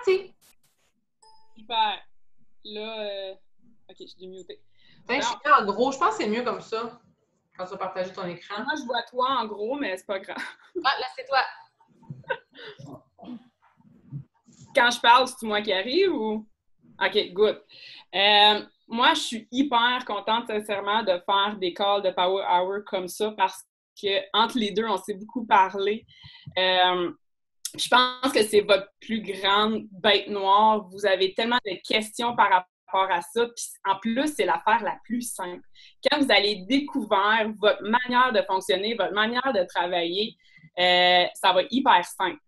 t'es? Super. Là, OK, je suis démutée. Ben, je suis mis en gros. Je pense que c'est mieux comme ça, quand tu vas partager ton écran. Moi, je vois toi en gros, mais c'est pas grave. Ah, là, c'est toi. Quand je parle, c'est moi qui arrive ou? OK, good. Moi, je suis hyper contente, sincèrement, de faire des calls de Power Hour comme ça parce que entre les deux, on s'est beaucoup parlé. Je pense que c'est votre plus grande bête noire. Vous avez tellement de questions par rapport à ça. Puis en plus, c'est l'affaire la plus simple. Quand vous allez découvrir votre manière de fonctionner, votre manière de travailler, ça va être hyper simple.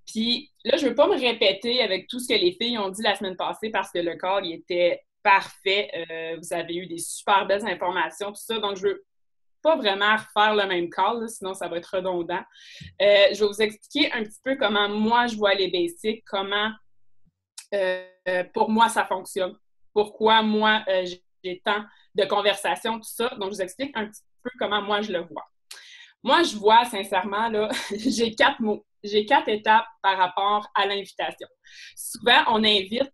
Puis là, je ne veux pas me répéter avec tout ce que les filles ont dit la semaine passée parce que le call, il était parfait. Vous avez eu des super belles informations, tout ça. Donc, je ne veux pas vraiment refaire le même call, là, sinon ça va être redondant. Je vais vous expliquer un petit peu comment moi, je vois les basics, comment pour moi, ça fonctionne. Pourquoi moi, j'ai tant de conversations, tout ça. Donc, je vous explique un petit peu comment moi, je le vois. Moi, je vois, sincèrement, là, j'ai 4 mots. J'ai 4 étapes par rapport à l'invitation. Souvent, on invite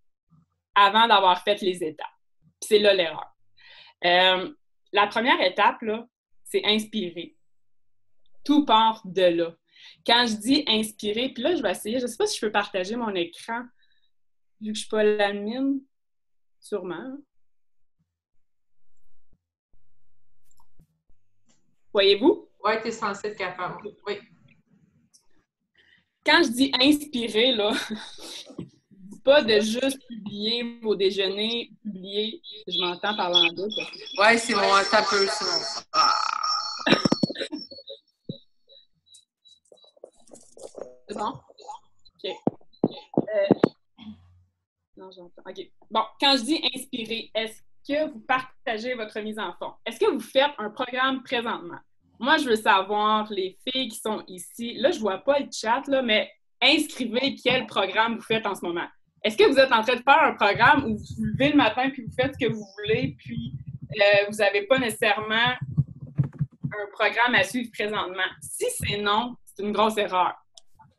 avant d'avoir fait les étapes. C'est là l'erreur. La première étape, là, c'est inspirer. Tout part de là. Quand je dis inspirer, puis là, je vais essayer, je ne sais pas si je peux partager mon écran, vu que je ne suis pas l'admin, sûrement. Voyez-vous? Oui, tu es censé être capable. Oui. Quand je dis inspirer, là, pas de juste publier vos déjeuners, publier. Je m'entends parler en double. Ouais, c'est bon, ça peut, sinon. C'est bon? OK. Non, j'entends. OK. Bon, quand je dis inspirer, est-ce que vous partagez votre mise en forme? Est-ce que vous faites un programme présentement? Moi, je veux savoir, les filles qui sont ici, là, je ne vois pas le chat, là, mais inscrivez quel programme vous faites en ce moment. Est-ce que vous êtes en train de faire un programme où vous vous levez le matin puis vous faites ce que vous voulez, puis vous n'avez pas nécessairement un programme à suivre présentement? Si c'est non, c'est une grosse erreur.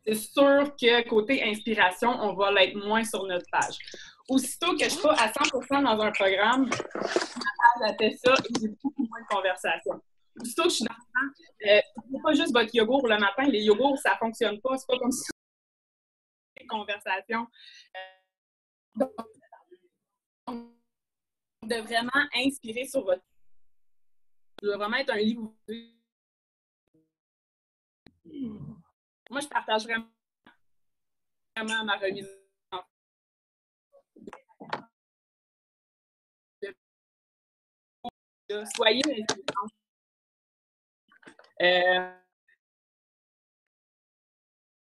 C'est sûr que côté inspiration, on va l'être moins sur notre page. Aussitôt que je suis pas à 100% dans un programme, ma page a fait ça et j'ai beaucoup moins de conversations. Aussitôt que je suis dans le temps, c'est pas juste votre yogourt le matin, les yogourts, ça fonctionne pas, c'est pas comme ça. Conversation. De vraiment inspirer sur votre. Ça doit vraiment être un livre. Moi, je partage vraiment ma remise. Soyez inspirants.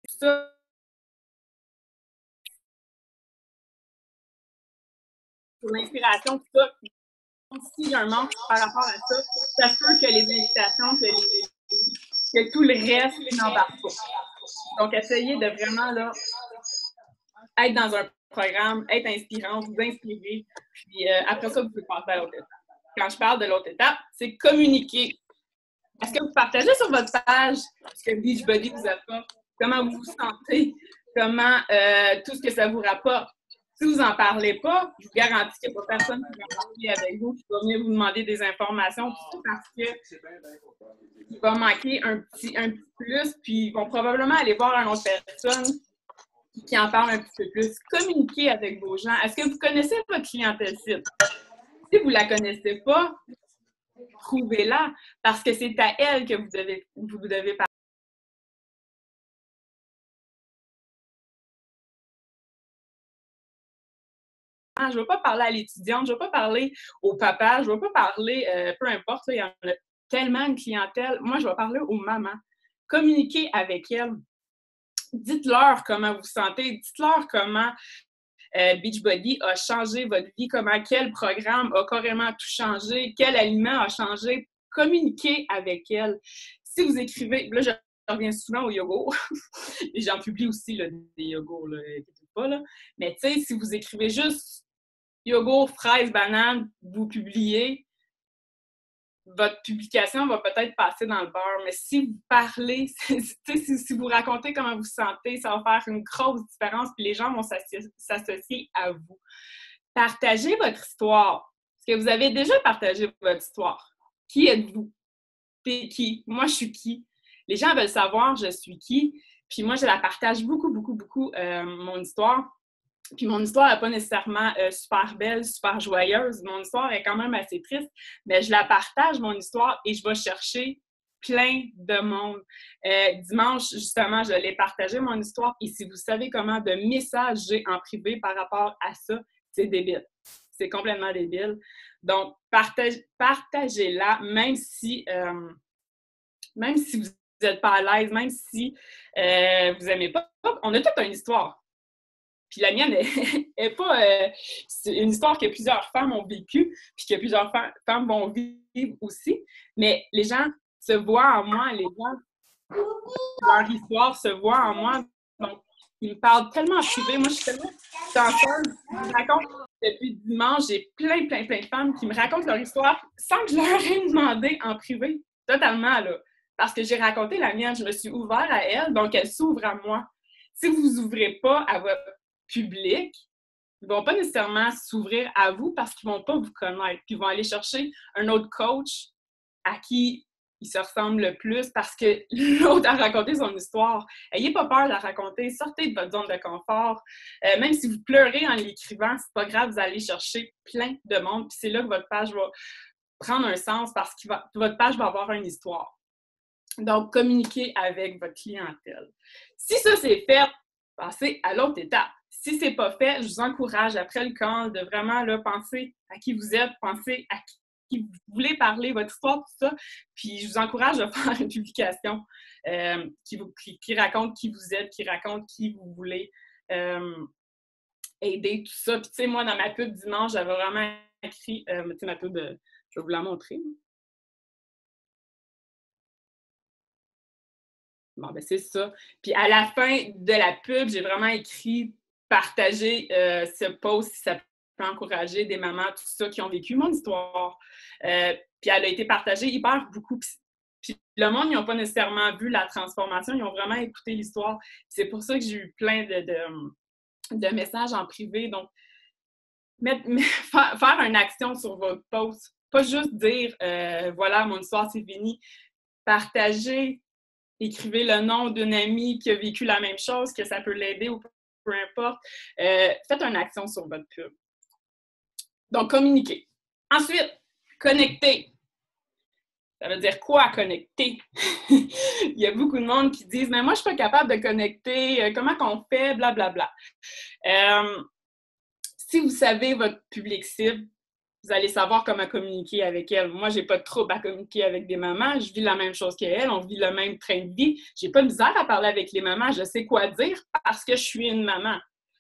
Ça, pour l'inspiration, tout ça. S'il y a un manque par rapport à ça, ça se peut que les invitations, que tout le reste n'embarque pas. Donc, essayez de vraiment là, être dans un programme, être inspirant, vous inspirer. Puis après ça, vous pouvez passer à l'autre étape. Quand je parle de l'autre étape, c'est communiquer. Est-ce que vous partagez sur votre page ce que Beachbody vous apporte? Comment vous vous sentez? Comment tout ce que ça vous rapporte? Si vous n'en parlez pas, je vous garantis qu'il n'y a pas personne qui va parler avec vous, qui va venir vous demander des informations, tout ça parce qu'il va manquer un petit plus, puis ils vont probablement aller voir une autre personne qui en parle un petit peu plus. Communiquez avec vos gens. Est-ce que vous connaissez votre clientèle cible? Si vous ne la connaissez pas, trouvez-la, parce que c'est à elle que vous devez parler. Je ne vais pas parler à l'étudiante, je ne vais pas parler au papa, je ne vais pas parler, peu importe, il y en a tellement de clientèle. Moi, je vais parler aux mamans. Communiquez avec elles. Dites-leur comment vous vous sentez, dites-leur comment Beachbody a changé votre vie, quel programme a carrément tout changé, quel aliment a changé. Communiquez avec elles. Si vous écrivez, là, je reviens souvent au yogourt, et j'en publie aussi là, des yogourts, là, pas, là. Mais tu sais, si vous écrivez juste yogourt, fraises, bananes, vous publiez, votre publication va peut-être passer dans le beurre, mais si vous parlez, si vous racontez comment vous vous sentez, ça va faire une grosse différence, puis les gens vont s'associer à vous. Partagez votre histoire. Est-ce que vous avez déjà partagé votre histoire? Qui êtes-vous? T'es qui? Moi, je suis qui? Les gens veulent savoir je suis qui. Puis moi, je la partage beaucoup, beaucoup, beaucoup, mon histoire. Puis mon histoire n'est pas nécessairement super belle, super joyeuse. Mon histoire est quand même assez triste, mais je la partage, mon histoire, et je vais chercher plein de monde. Dimanche, justement, je l'ai partagé, mon histoire, et si vous savez comment de messages j'ai en privé par rapport à ça, c'est débile. C'est complètement débile. Donc, partagez-la, même si vous n'êtes pas à l'aise, même si vous n'aimez pas. On a toute une histoire. Puis la mienne est pas... c'est une histoire que plusieurs femmes ont vécue, puis que plusieurs femmes vont vivre aussi. Mais les gens se voient en moi, les gens, leur histoire se voit en moi. Donc, ils me parlent tellement en privé. Moi, je suis tellement chanceuse. Je me raconte depuis dimanche, j'ai plein de femmes qui me racontent leur histoire sans que je leur ai demandé en privé. Totalement, là. Parce que j'ai raconté la mienne, je me suis ouverte à elle, donc elle s'ouvre à moi. Si vous vous ouvrez pas à votre public, ils ne vont pas nécessairement s'ouvrir à vous parce qu'ils ne vont pas vous connaître. Puis ils vont aller chercher un autre coach à qui ils se ressemblent le plus parce que l'autre a raconté son histoire. Ayez pas peur de la raconter. Sortez de votre zone de confort. Même si vous pleurez en l'écrivant, c'est pas grave, vous allez chercher plein de monde. Puis c'est là que votre page va prendre un sens parce que votre page va avoir une histoire. Donc, communiquez avec votre clientèle. Si ça, c'est fait, passez à l'autre étape. Si ce n'est pas fait, je vous encourage, après le camp, de vraiment là, penser à qui vous êtes, penser à qui vous voulez parler, votre histoire, tout ça. Puis, je vous encourage à faire une publication qui raconte qui vous êtes, qui raconte qui vous voulez aider, tout ça. Puis, tu sais, moi, dans ma pub dimanche, j'avais vraiment écrit, tu sais, ma pub, je vais vous la montrer. Bon, ben c'est ça. Puis à la fin de la pub, j'ai vraiment écrit partager ce post si ça peut encourager des mamans, tout ça, qui ont vécu mon histoire. Puis elle a été partagée hyper beaucoup. Puis le monde, ils n'ont pas nécessairement vu la transformation, ils ont vraiment écouté l'histoire. C'est pour ça que j'ai eu plein de messages en privé. Donc, faire une action sur votre post. Pas juste dire voilà, mon histoire, c'est fini. Partager. Écrivez le nom d'une amie qui a vécu la même chose, que ça peut l'aider ou peu importe. Faites une action sur votre pub. Donc, communiquez. Ensuite, connecter. Ça veut dire quoi, connecter? Il y a beaucoup de monde qui disent « Mais moi, je ne suis pas capable de connecter. Comment qu'on fait? Blablabla. » Si vous savez votre public cible, vous allez savoir comment communiquer avec elle. Moi, je n'ai pas de trouble à communiquer avec des mamans. Je vis la même chose qu'elle. On vit le même train de vie. Je n'ai pas de misère à parler avec les mamans. Je sais quoi dire parce que je suis une maman.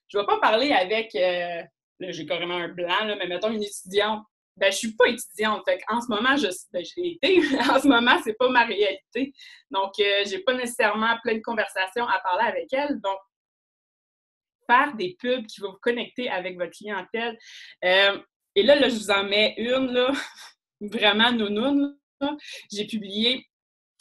Je ne vais pas parler avec... là, j'ai carrément un blanc, là, mais mettons une étudiante. Ben, je ne suis pas étudiante. Fait en ce moment, je l'ai été. En ce moment, ce n'est pas ma réalité. Donc, je n'ai pas nécessairement plein de conversations à parler avec elle. Donc, faire des pubs qui vont vous connecter avec votre clientèle. Et là, je vous en mets une, là, vraiment nounoune. Là. J'ai publié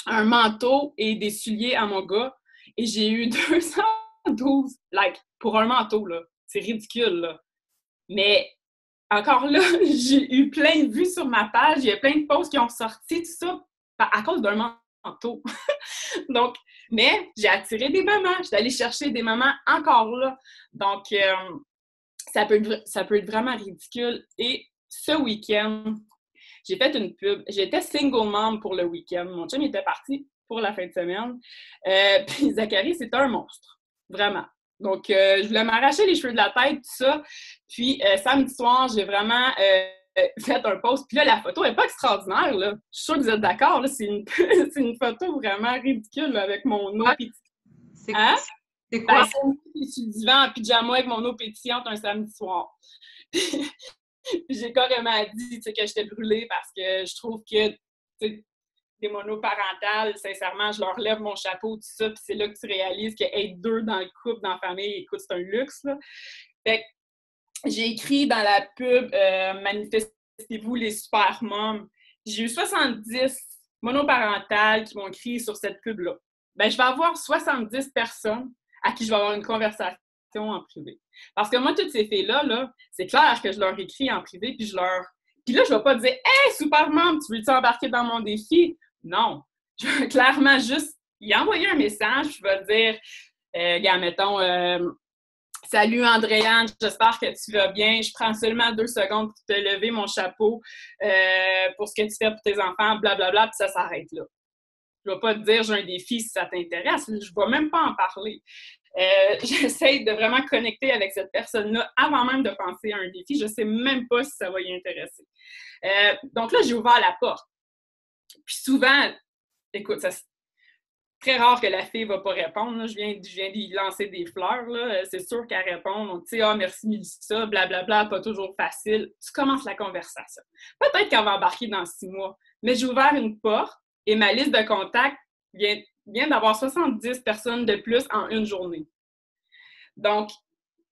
un manteau et des souliers à mon gars et j'ai eu 212 likes pour un manteau, là. C'est ridicule, là. Mais encore là, j'ai eu plein de vues sur ma page. Il y a plein de posts qui ont sorti, tout ça, à cause d'un manteau. Donc, mais j'ai attiré des mamans. Je suis allée chercher des mamans encore là. Donc, ça peut être vraiment ridicule. Et ce week-end, j'ai fait une pub. J'étais single mom pour le week-end. Mon chum était parti pour la fin de semaine. Puis Zachary, c'était un monstre. Vraiment. Donc, je voulais m'arracher les cheveux de la tête, tout ça. Puis, samedi soir, j'ai vraiment fait un post. Puis là, la photo n'est pas extraordinaire, là. Je suis sûre que vous êtes d'accord, là. C'est une photo vraiment ridicule, là, avec mon eau pétillante. C'est quoi? C'est quoi? Ben, je suis sur le divan en pyjama avec mon eau pétillante un samedi soir. Puis j'ai carrément dit que j'étais brûlée parce que je trouve que des monoparentales, sincèrement, je leur lève mon chapeau, tout ça, puis c'est là que tu réalises qu'être deux dans le couple, dans la famille, écoute, c'est un luxe, là. Fait que j'ai écrit dans la pub « Manifestez-vous les super moms ». j'ai eu 70 monoparentales qui m'ont écrit sur cette pub-là. Ben, je vais avoir 70 personnes à qui je vais avoir une conversation en privé. Parce que moi, toutes ces filles-là, là, c'est clair que je leur écris en privé, puis Puis là, je vais pas dire « Hey, Supermom, tu veux-tu embarquer dans mon défi? » Non. Je vais clairement juste y envoyer un message, je vais dire « mettons, salut Andréane, j'espère que tu vas bien. Je prends seulement 2 secondes pour te lever mon chapeau pour ce que tu fais pour tes enfants, blablabla, puis ça s'arrête là. » Je ne vais pas te dire j'ai un défi si ça t'intéresse, je ne vais même pas en parler. J'essaie de vraiment connecter avec cette personne-là avant même de penser à un défi. Je ne sais même pas si ça va y intéresser. Donc là, j'ai ouvert la porte. Puis souvent, écoute, c'est très rare que la fille ne va pas répondre. Là. Je viens d'y lancer des fleurs. Là. C'est sûr qu'elle répond. Donc, tu sais, ah, merci Mélissa, blablabla, pas toujours facile. Tu commences la conversation. Peut-être qu'elle va embarquer dans 6 mois, mais j'ai ouvert une porte et ma liste de contacts vient d'avoir 70 personnes de plus en une journée. Donc,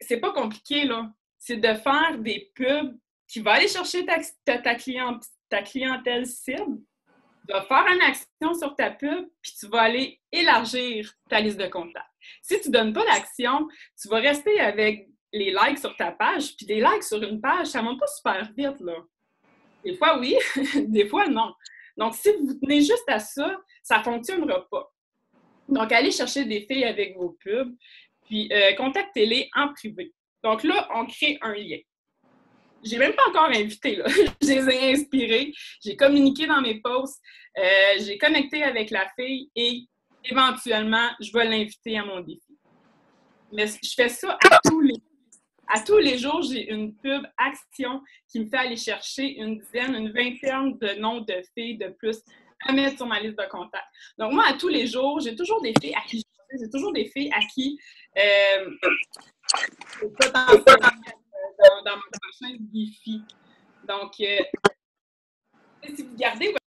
c'est pas compliqué, là. C'est de faire des pubs qui vont aller chercher ta clientèle cible. Tu vas faire une action sur ta pub, puis tu vas aller élargir ta liste de contacts. Si tu ne donnes pas d'action, tu vas rester avec les likes sur ta page, puis des likes sur une page, ça ne monte pas super vite, là. Des fois, oui, des fois, non. Donc, si vous tenez juste à ça, ça ne fonctionnera pas. Donc, allez chercher des filles avec vos pubs, puis contactez-les en privé. Donc là, on crée un lien. J'ai même pas encore invité, là. Je les ai inspirés, j'ai communiqué dans mes posts, j'ai connecté avec la fille et éventuellement, je vais l'inviter à mon défi. Mais je fais ça à tous les jours, j'ai une pub action qui me fait aller chercher une dizaine, une vingtaine de noms de filles de plus à mettre sur ma liste de contacts. Donc moi, à tous les jours, j'ai toujours des filles à qui j'ai toujours des filles à qui potentiellement dans mon prochain défi. Donc, si vous gardez votre...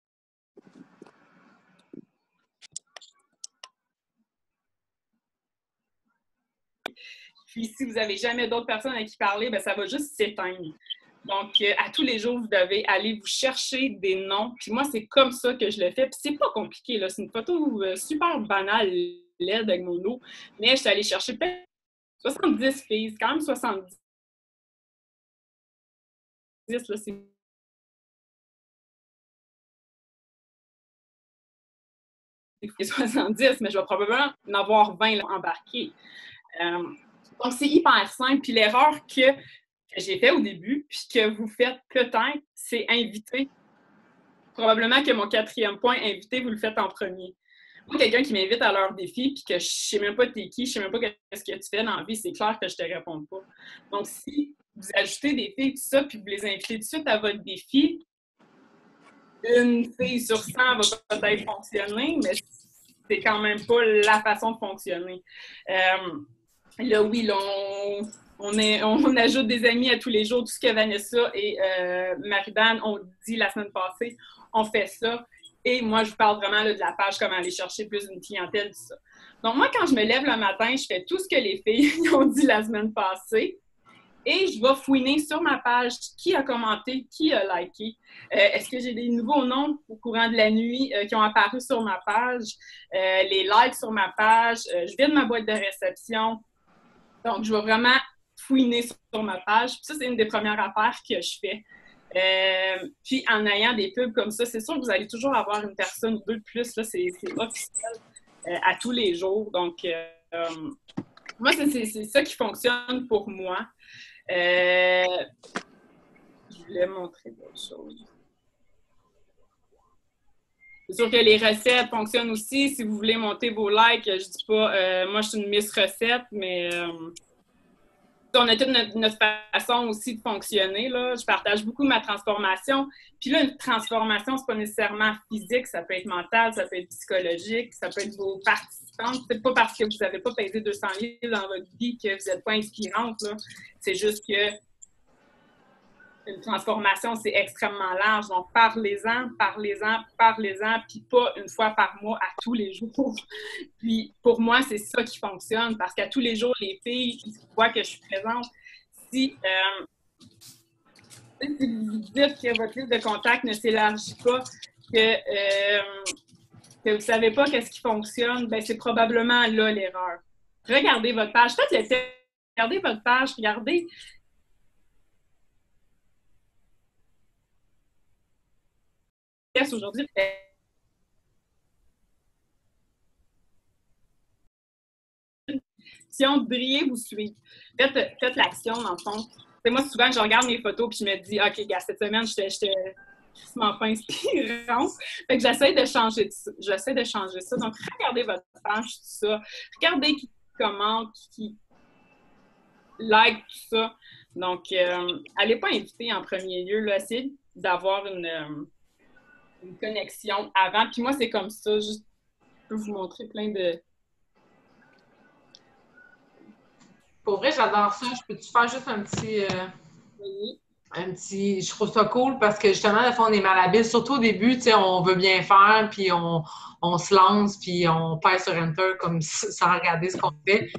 Puis, si vous n'avez jamais d'autres personnes à qui parler, bien, ça va juste s'éteindre. Donc, à tous les jours, vous devez aller vous chercher des noms. Puis moi, c'est comme ça que je le fais. Puis c'est pas compliqué, là. C'est une photo super banale, laide avec mon eau. Mais je suis allée chercher peut-être 70 filles. C'est quand même 70. Là, c'est 70, mais je vais probablement en avoir 20 là, embarqués. Donc, c'est hyper simple. Puis l'erreur que j'ai fait au début, puis que vous faites peut-être, c'est inviter. Probablement que mon 4e point, inviter, vous le faites en premier. Moi, quelqu'un qui m'invite à leur défi, puis que je ne sais même pas t'es qui, je ne sais même pas qu'est-ce que tu fais dans la vie, c'est clair que je ne te réponds pas. Donc, si vous ajoutez des filles, tout ça, puis vous les invitez tout de suite à votre défi, une fille sur 100 va peut-être fonctionner, mais c'est quand même pas la façon de fonctionner. Là, oui, là, on ajoute des amis à tous les jours. Tout ce que Vanessa et Marie-Dan ont dit la semaine passée, on fait ça. Et moi, je vous parle vraiment là, de la page, comment aller chercher plus une clientèle, tout ça. Donc, moi, quand je me lève le matin, je fais tout ce que les filles ont dit la semaine passée. Et je vais fouiner sur ma page qui a commenté, qui a liké. Est-ce que j'ai des nouveaux noms au courant de la nuit qui ont apparu sur ma page? Les likes sur ma page. Je vide ma boîte de réception. Donc, je vais vraiment fouiner sur ma page. Puis ça, c'est une des premières affaires que je fais. Puis, en ayant des pubs comme ça, c'est sûr que vous allez toujours avoir une personne ou deux de plus. Là, c'est officiel à tous les jours. Donc, moi, c'est ça qui fonctionne pour moi. Je voulais montrer d'autres choses. C'est sûr que les recettes fonctionnent aussi. Si vous voulez monter vos likes, je dis pas, moi je suis une Miss Recette, mais on a toute notre façon aussi de fonctionner. Là. Je partage beaucoup ma transformation. Puis là, une transformation, c'est pas nécessairement physique, ça peut être mental, ça peut être psychologique, ça peut être vos participantes. C'est pas parce que vous n'avez pas pesé 200 livres dans votre vie que vous n'êtes pas inspirante. Là. C'est juste que une transformation, c'est extrêmement large. Donc, parlez-en, puis pas une fois par mois, à tous les jours. Puis, pour moi, c'est ça qui fonctionne, parce qu'à tous les jours, les filles, ils voient que je suis présente. Si Si vous dites que votre liste de contacts ne s'élargit pas, que vous ne savez pas qu'est-ce qui fonctionne, ben c'est probablement là l'erreur. Regardez votre page. Faites le regardez votre page, regardez. Aujourd'hui, si on briller, vous suivez. Faites l'action, dans le fond. C'est moi, souvent, je regarde mes photos et je me dis, OK, gars, cette semaine, j'étais crissement pas inspirante. Fait que j'essaie de changer ça. Donc, regardez votre page, tout ça. Regardez qui commente, qui like, tout ça. Donc, allez pas inviter en premier lieu. Là, essayez d'avoir une connexion avant. Puis moi, c'est comme ça. Je peux vous montrer plein de... Pour vrai, j'adore ça. Je peux-tu faire juste un petit... Je trouve ça cool parce que justement, des fois, on est malhabile. Surtout au début, tu sais, on veut bien faire, puis on se lance, puis on pèse sur Enter comme sans regarder ce qu'on fait.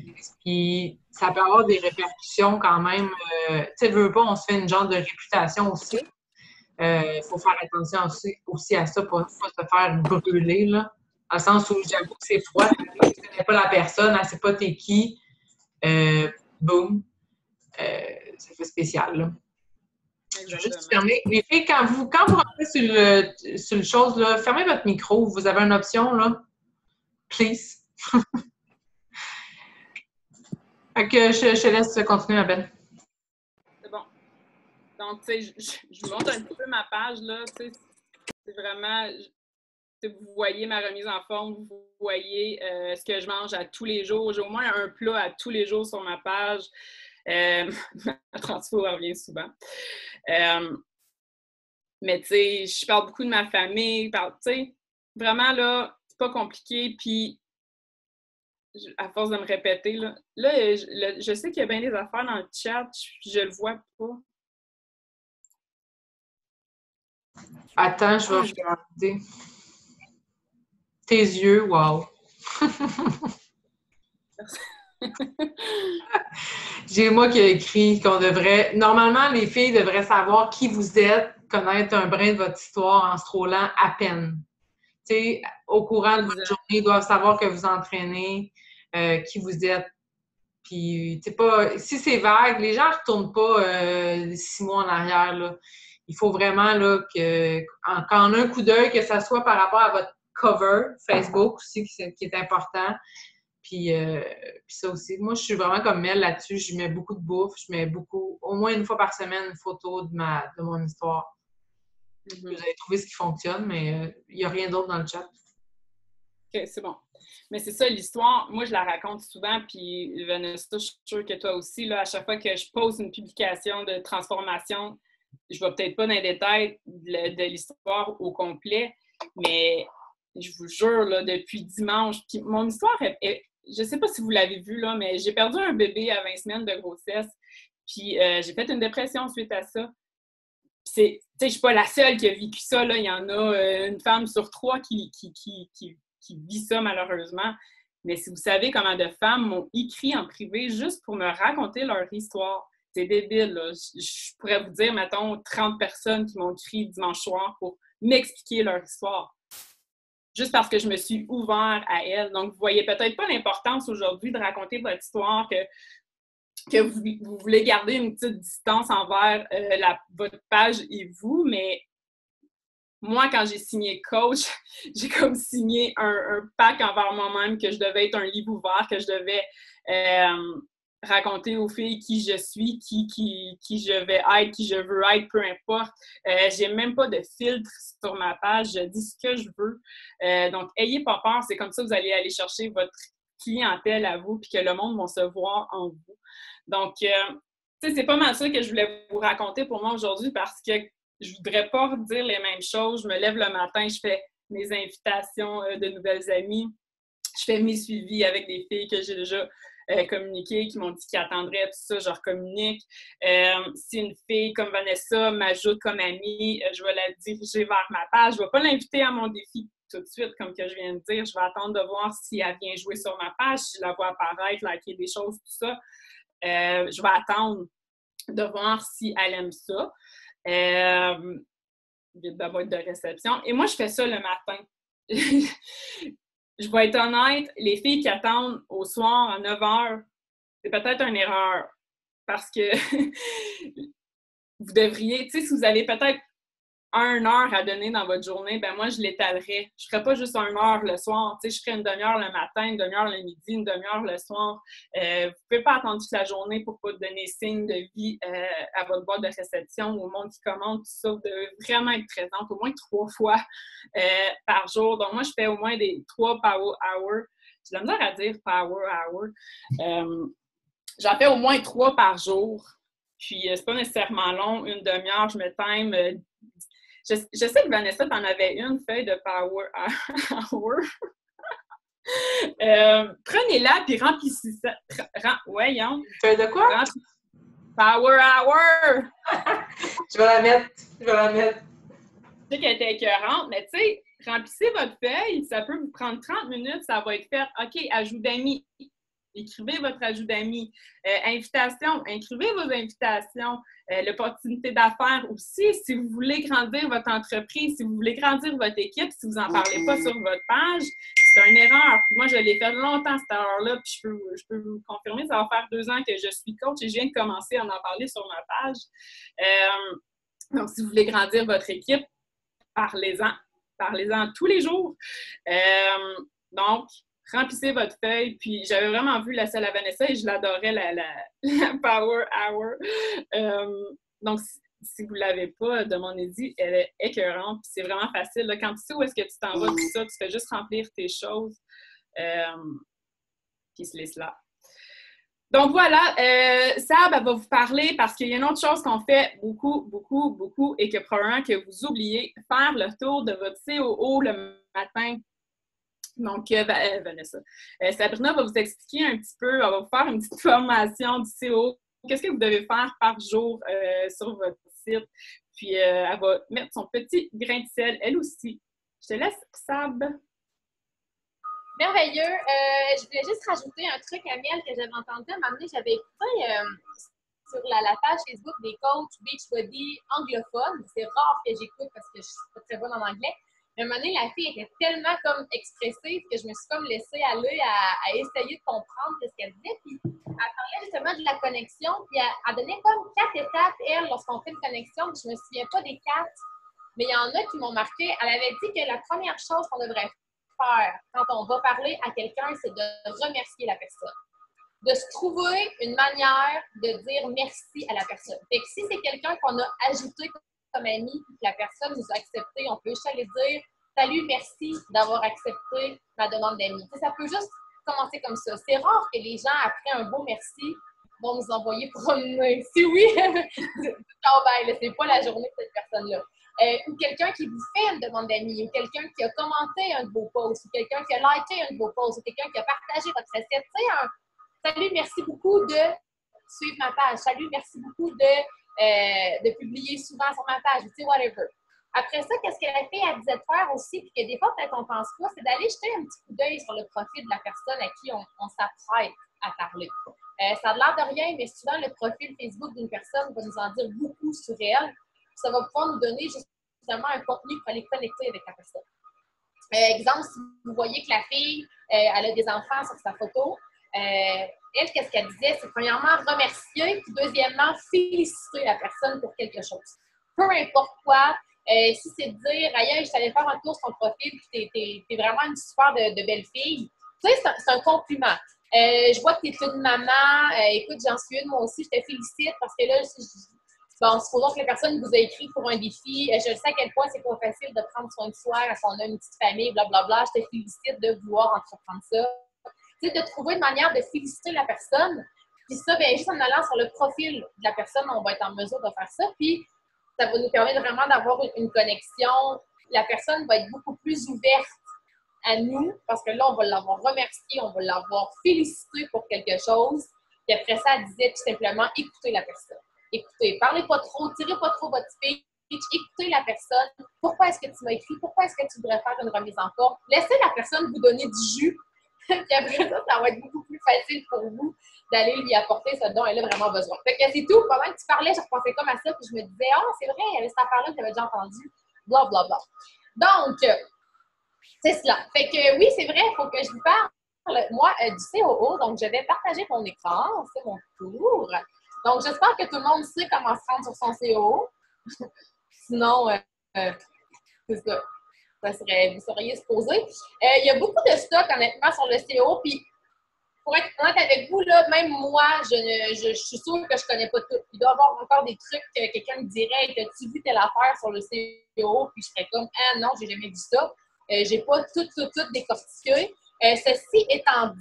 Puis ça peut avoir des répercussions quand même. Tu sais, veux pas, on se fait une genre de réputation aussi. Il faut faire attention aussi à ça pour ne pas se faire brûler, là. Dans le sens où j'avoue que c'est froid, tu ne connais pas la personne, elle ne sait pas t'es qui. Boum. Ça fait spécial, là. Je vais juste fermer. Les filles, quand vous rentrez sur le chose, là, fermez votre micro. Vous avez une option, là. Please. Fait que je te laisse continuer, ma belle. C'est bon. Donc, tu sais, je vous montre un petit peu ma page, là. Tu sais, c'est vraiment... Vous voyez ma remise en forme, vous voyez ce que je mange à tous les jours. J'ai au moins un plat à tous les jours sur ma page. Ma transfo revient souvent. Mais tu sais, je parle beaucoup de ma famille. Tu sais, vraiment, là, c'est pas compliqué. Puis, à force de me répéter, là je sais qu'il y a bien des affaires dans le chat, puis je le vois pas. Attends, je vais regarder. Tes yeux, wow! J'ai moi qui ai écrit qu'on devrait... Normalement, les filles devraient savoir qui vous êtes, connaître un brin de votre histoire en scrollant à peine. Tu sais, au courant de votre journée, ils doivent savoir que vous entraînez, qui vous êtes. Puis, tu sais pas... Si c'est vague, les gens ne retournent pas 6 mois en arrière, là. Il faut vraiment, là, qu'en un coup d'œil, que ça soit par rapport à votre cover Facebook aussi, qui est important. Puis ça aussi. Moi, je suis vraiment comme Mel là-dessus. Je mets beaucoup de bouffe. Je mets beaucoup, au moins une fois par semaine, une photo de mon histoire. Vous allez trouver ce qui fonctionne, mais il n'y a rien d'autre dans le chat. OK, c'est bon. Mais c'est ça, l'histoire, moi, je la raconte souvent, puis Vanessa, je suis sûre que toi aussi, là, à chaque fois que je pose une publication de transformation, je ne vais peut-être pas dans les détails de l'histoire au complet, mais je vous jure, là, depuis dimanche, puis mon histoire je ne sais pas si vous l'avez vu, là, mais j'ai perdu un bébé à 20 semaines de grossesse, puis j'ai fait une dépression suite à ça. Je ne suis pas la seule qui a vécu ça, là. Il y en a une femme sur 3 qui vit ça, malheureusement. Mais si vous savez comment de femmes m'ont écrit en privé juste pour me raconter leur histoire, c'est débile, là. Je pourrais vous dire, mettons, 30 personnes qui m'ont écrit dimanche soir pour m'expliquer leur histoire. Juste parce que je me suis ouvert à elles. Donc, vous voyez peut-être pas l'importance aujourd'hui de raconter votre histoire, que vous voulez garder une petite distance envers votre page et vous, mais moi, quand j'ai signé coach, j'ai comme signé un pacte envers moi-même que je devais être un livre ouvert, que je devais raconter aux filles qui je suis, qui je vais être, qui je veux être, peu importe. J'ai même pas de filtre sur ma page, je dis ce que je veux. Donc, ayez pas peur, c'est comme ça que vous allez aller chercher votre clientèle à vous, puis que le monde va se voir en vous. Donc, tu sais, c'est pas mal ça que je voulais vous raconter pour moi aujourd'hui parce que je voudrais pas redire les mêmes choses. Je me lève le matin, je fais mes invitations de nouvelles amies, je fais mes suivis avec des filles que j'ai déjà communiquées, qui m'ont dit qu'ils attendraient, tout ça, je recommunique. Si une fille comme Vanessa m'ajoute comme amie, je vais la diriger vers ma page. Je ne vais pas l'inviter à mon défi tout de suite, comme que je viens de dire. Je vais attendre de voir si elle vient jouer sur ma page, si je la vois apparaître, liker des choses, tout ça. Je vais attendre de voir si elle aime ça. de boîte de réception. Et moi, je fais ça le matin. Je vais être honnête, les filles qui attendent au soir à 9 h, c'est peut-être une erreur. Parce que vous devriez, tu sais, si vous avez peut-être 1 heure à donner dans votre journée, ben moi, je l'étalerais. Je ne ferais pas juste 1 heure le soir. Tu sais, je ferais une demi-heure le matin, une demi-heure le midi, une demi-heure le soir. Vous ne pouvez pas attendre toute la journée pour pas donner signe de vie à votre boîte de réception ou au monde qui commande, tout ça. Vous devez vraiment être présente au moins 3 fois par jour. Donc, moi, je fais au moins des 3 power hours. J'ai la misère à dire power hour. J'en fais au moins 3 par jour. Puis, c'est pas nécessairement long, une demi-heure, je me time. Je sais que Vanessa, t'en avais une feuille de Power Hour. Prenez-la puis remplissez ça. Voyons. Feuille de quoi? Power Hour! Je vais la mettre. Je sais qu'elle était écœurante, mais tu sais, remplissez votre feuille, ça peut vous prendre 30 minutes, ça va être fait. OK, ajout d'amis. Écrivez votre ajout d'amis. Invitation, écrivez vos invitations. L'opportunité d'affaires aussi. Si vous voulez grandir votre entreprise, si vous voulez grandir votre équipe, si vous n'en parlez pas sur votre page, c'est une erreur. Puis moi, je l'ai fait longtemps, cette erreur-là, puis je peux vous confirmer, ça va faire 2 ans que je suis coach et je viens de commencer à en parler sur ma page. Donc, si vous voulez grandir votre équipe, parlez-en. Parlez-en tous les jours. Donc, remplissez votre feuille. Puis, j'avais vraiment vu la salle à Vanessa et je l'adorais, la Power Hour. Donc, si vous ne l'avez pas, demandez-y. Elle est écœurante. Puis, c'est vraiment facile. Là, quand tu sais où est-ce que tu t'en vas, tout ça, tu fais juste remplir tes choses. Puis, se laisse là. Donc voilà, Sab, elle va vous parler parce qu'il y a une autre chose qu'on fait beaucoup et que probablement que vous oubliez, faire le tour de votre COO le matin. Donc, Vanessa. Sabrina va vous expliquer un petit peu, elle va vous faire une petite formation du COO. Qu'est-ce que vous devez faire par jour sur votre site? Puis, elle va mettre son petit grain de sel, elle aussi. Je te laisse, Sab. Merveilleux. Je voulais juste rajouter un truc, Amiel, que j'avais entendu à un moment donné. J'avais écouté sur la page Facebook des coachs Beachbody anglophones. C'est rare que j'écoute parce que je suis pas très bonne en anglais. Mais à un moment donné, la fille était tellement comme expressive que je me suis comme laissée aller à essayer de comprendre ce qu'elle disait. Puis elle parlait justement de la connexion. Puis elle donnait comme 4 étapes, elle, lorsqu'on fait une connexion. Puis je me souviens pas des 4, mais il y en a qui m'ont marqué. Elle avait dit que la première chose qu'on devrait faire quand on va parler à quelqu'un, c'est de remercier la personne. De se trouver une manière de dire merci à la personne. Fait que si c'est quelqu'un qu'on a ajouté comme ami et que la personne nous a accepté, on peut juste aller dire « Salut, merci d'avoir accepté ma demande d'amis ». Ça peut juste commencer comme ça. C'est rare que les gens, après un beau merci, vont nous envoyer promener. Si oui, c'est pas la journée de cette personne-là. Ou quelqu'un qui vous fait une demande d'amis, ou quelqu'un qui a commenté un de vos posts, ou quelqu'un qui a liké un de vos posts, ou quelqu'un qui a partagé votre recette. Tu sais, salut, merci beaucoup de suivre ma page. Salut, merci beaucoup de publier souvent sur ma page, tu sais, whatever. Après ça, qu'est-ce que la fille, elle disait de faire aussi, puis que des fois, peut-être qu'on pense pas, c'est d'aller jeter un petit coup d'œil sur le profil de la personne à qui on s'apprête à parler. Ça a l'air de rien, mais souvent, le profil Facebook d'une personne va nous en dire beaucoup sur elle. Ça va pouvoir nous donner justement un contenu pour aller connecter avec la personne. Exemple, si vous voyez que la fille, elle a des enfants sur sa photo, elle, qu'est-ce qu'elle disait? C'est premièrement remercier, puis deuxièmement, féliciter la personne pour quelque chose. Peu importe quoi, si c'est de dire, aïe, je t'allais faire un tour sur ton profil, puis t'es vraiment une super de belle fille, tu sais, c'est un compliment. Je vois que tu es une maman. Écoute, j'en suis une, moi aussi, je te félicite parce que là, bon, supposons que la personne vous a écrit pour un défi. Je sais à quel point c'est pas facile de prendre soin de soi quand on a une petite famille, blablabla. Je te félicite de vouloir entreprendre ça. Tu sais, de trouver une manière de féliciter la personne. Puis ça, bien, juste en allant sur le profil de la personne, on va être en mesure de faire ça. Puis ça va nous permettre vraiment d'avoir une connexion. La personne va être beaucoup plus ouverte à nous, parce que là, on va l'avoir remercié, on va l'avoir félicité pour quelque chose. Puis après ça, elle disait tout simplement, écoutez la personne. Écoutez, parlez pas trop, tirez pas trop votre speech, écoutez la personne. Pourquoi est-ce que tu m'as écrit? Pourquoi est-ce que tu voudrais faire une remise en forme? Laissez la personne vous donner du jus, Puis après ça va être beaucoup plus facile pour vous d'aller lui apporter ce dont elle a vraiment besoin. Fait que c'est tout. Pendant que tu parlais, je repensais comme à ça, puis je me disais, ah, c'est vrai, il y avait cette affaire-là que j'avais déjà entendue, bla, bla, bla. Donc, c'est cela. Fait que oui, c'est vrai, il faut que je vous parle, moi, du COO. Donc, je vais partager mon écran. C'est mon tour. Donc, j'espère que tout le monde sait comment se rendre sur son COO. Sinon, c'est ça. Vous seriez supposé. Il y a beaucoup de stock, honnêtement, sur le CO. Puis, pour être honnête avec vous, là, même moi, je suis sûre que je ne connais pas tout. Il doit y avoir encore des trucs que quelqu'un me dirait, as-tu vu telle affaire sur le CO? Puis je serais comme, ah non, j'ai jamais vu ça. J'ai pas tout décortiqué. Ceci étant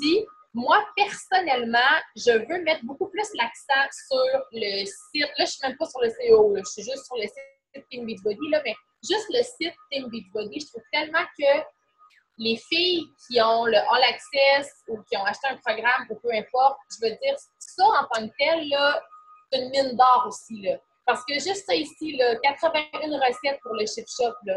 dit, moi, personnellement, je veux mettre beaucoup plus l'accent sur le site. Là, je ne suis même pas sur le CO, là. Je suis juste sur le site Team Beachbody, là, mais juste le site Team Beachbody, je trouve tellement que les filles qui ont le All Access ou qui ont acheté un programme ou peu importe, je veux dire, ça en tant que tel, là, c'est une mine d'or aussi, là. Parce que juste ça ici, là, 81 recettes pour le Chip Shop, là.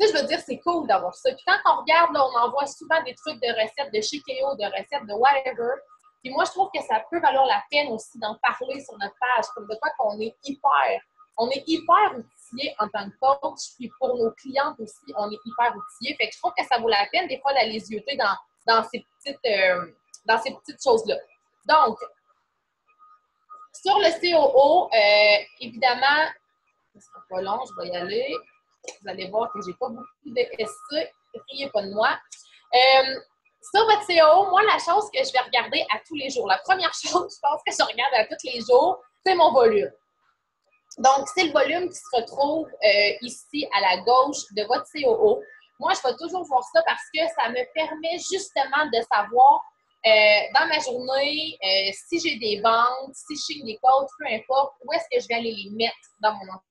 Tu sais, je veux dire, c'est cool d'avoir ça. Puis quand on regarde, là, on envoie souvent des trucs de recettes de chez KO, de recettes de whatever. Puis moi, je trouve que ça peut valoir la peine aussi d'en parler sur notre page, comme de quoi qu'on est hyper outillés en tant que coach, puis pour nos clientes aussi, on est hyper outillés. Fait que je trouve que ça vaut la peine des fois d'aller zioter dans ces petites choses-là. Donc, sur le COO, évidemment, ce sera pas long, je vais y aller. Vous allez voir que j'ai pas beaucoup de SC. Riez pas de moi. Sur votre COO, moi, la chose que je vais regarder à tous les jours, la première chose, je pense que je regarde à tous les jours, c'est mon volume. Donc, c'est le volume qui se retrouve ici à la gauche de votre COO. Moi, je vais toujours voir ça parce que ça me permet justement de savoir dans ma journée si j'ai des ventes, si je signe des codes, peu importe, où est-ce que je vais aller les mettre dans mon entreprise.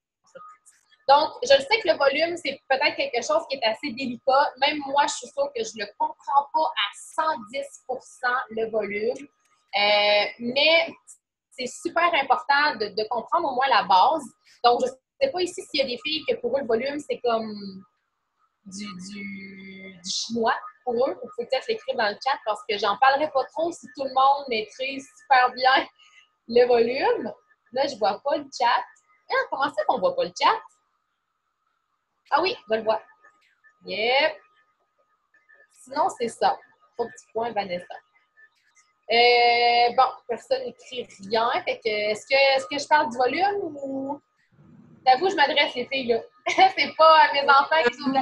Donc, je sais que le volume, c'est peut-être quelque chose qui est assez délicat. Même moi, je suis sûre que je ne le comprends pas à 110% le volume. Mais c'est super important de comprendre au moins la base. Donc, je ne sais pas ici s'il y a des filles que pour eux, le volume, c'est comme du chinois pour eux. Vous pouvez peut-être l'écrire dans le chat parce que j'en parlerai pas trop si tout le monde maîtrise super bien le volume. Là, je ne vois pas le chat. Ah, comment c'est qu'on ne voit pas le chat? Ah oui, je le vois. Yep. Sinon, c'est ça. 3 petits points, Vanessa. Bon, personne n'écrit rien. Fait que, est-ce que je parle du volume ou... T'avoue, je m'adresse les filles, là. C'est pas à mes enfants qui sont là.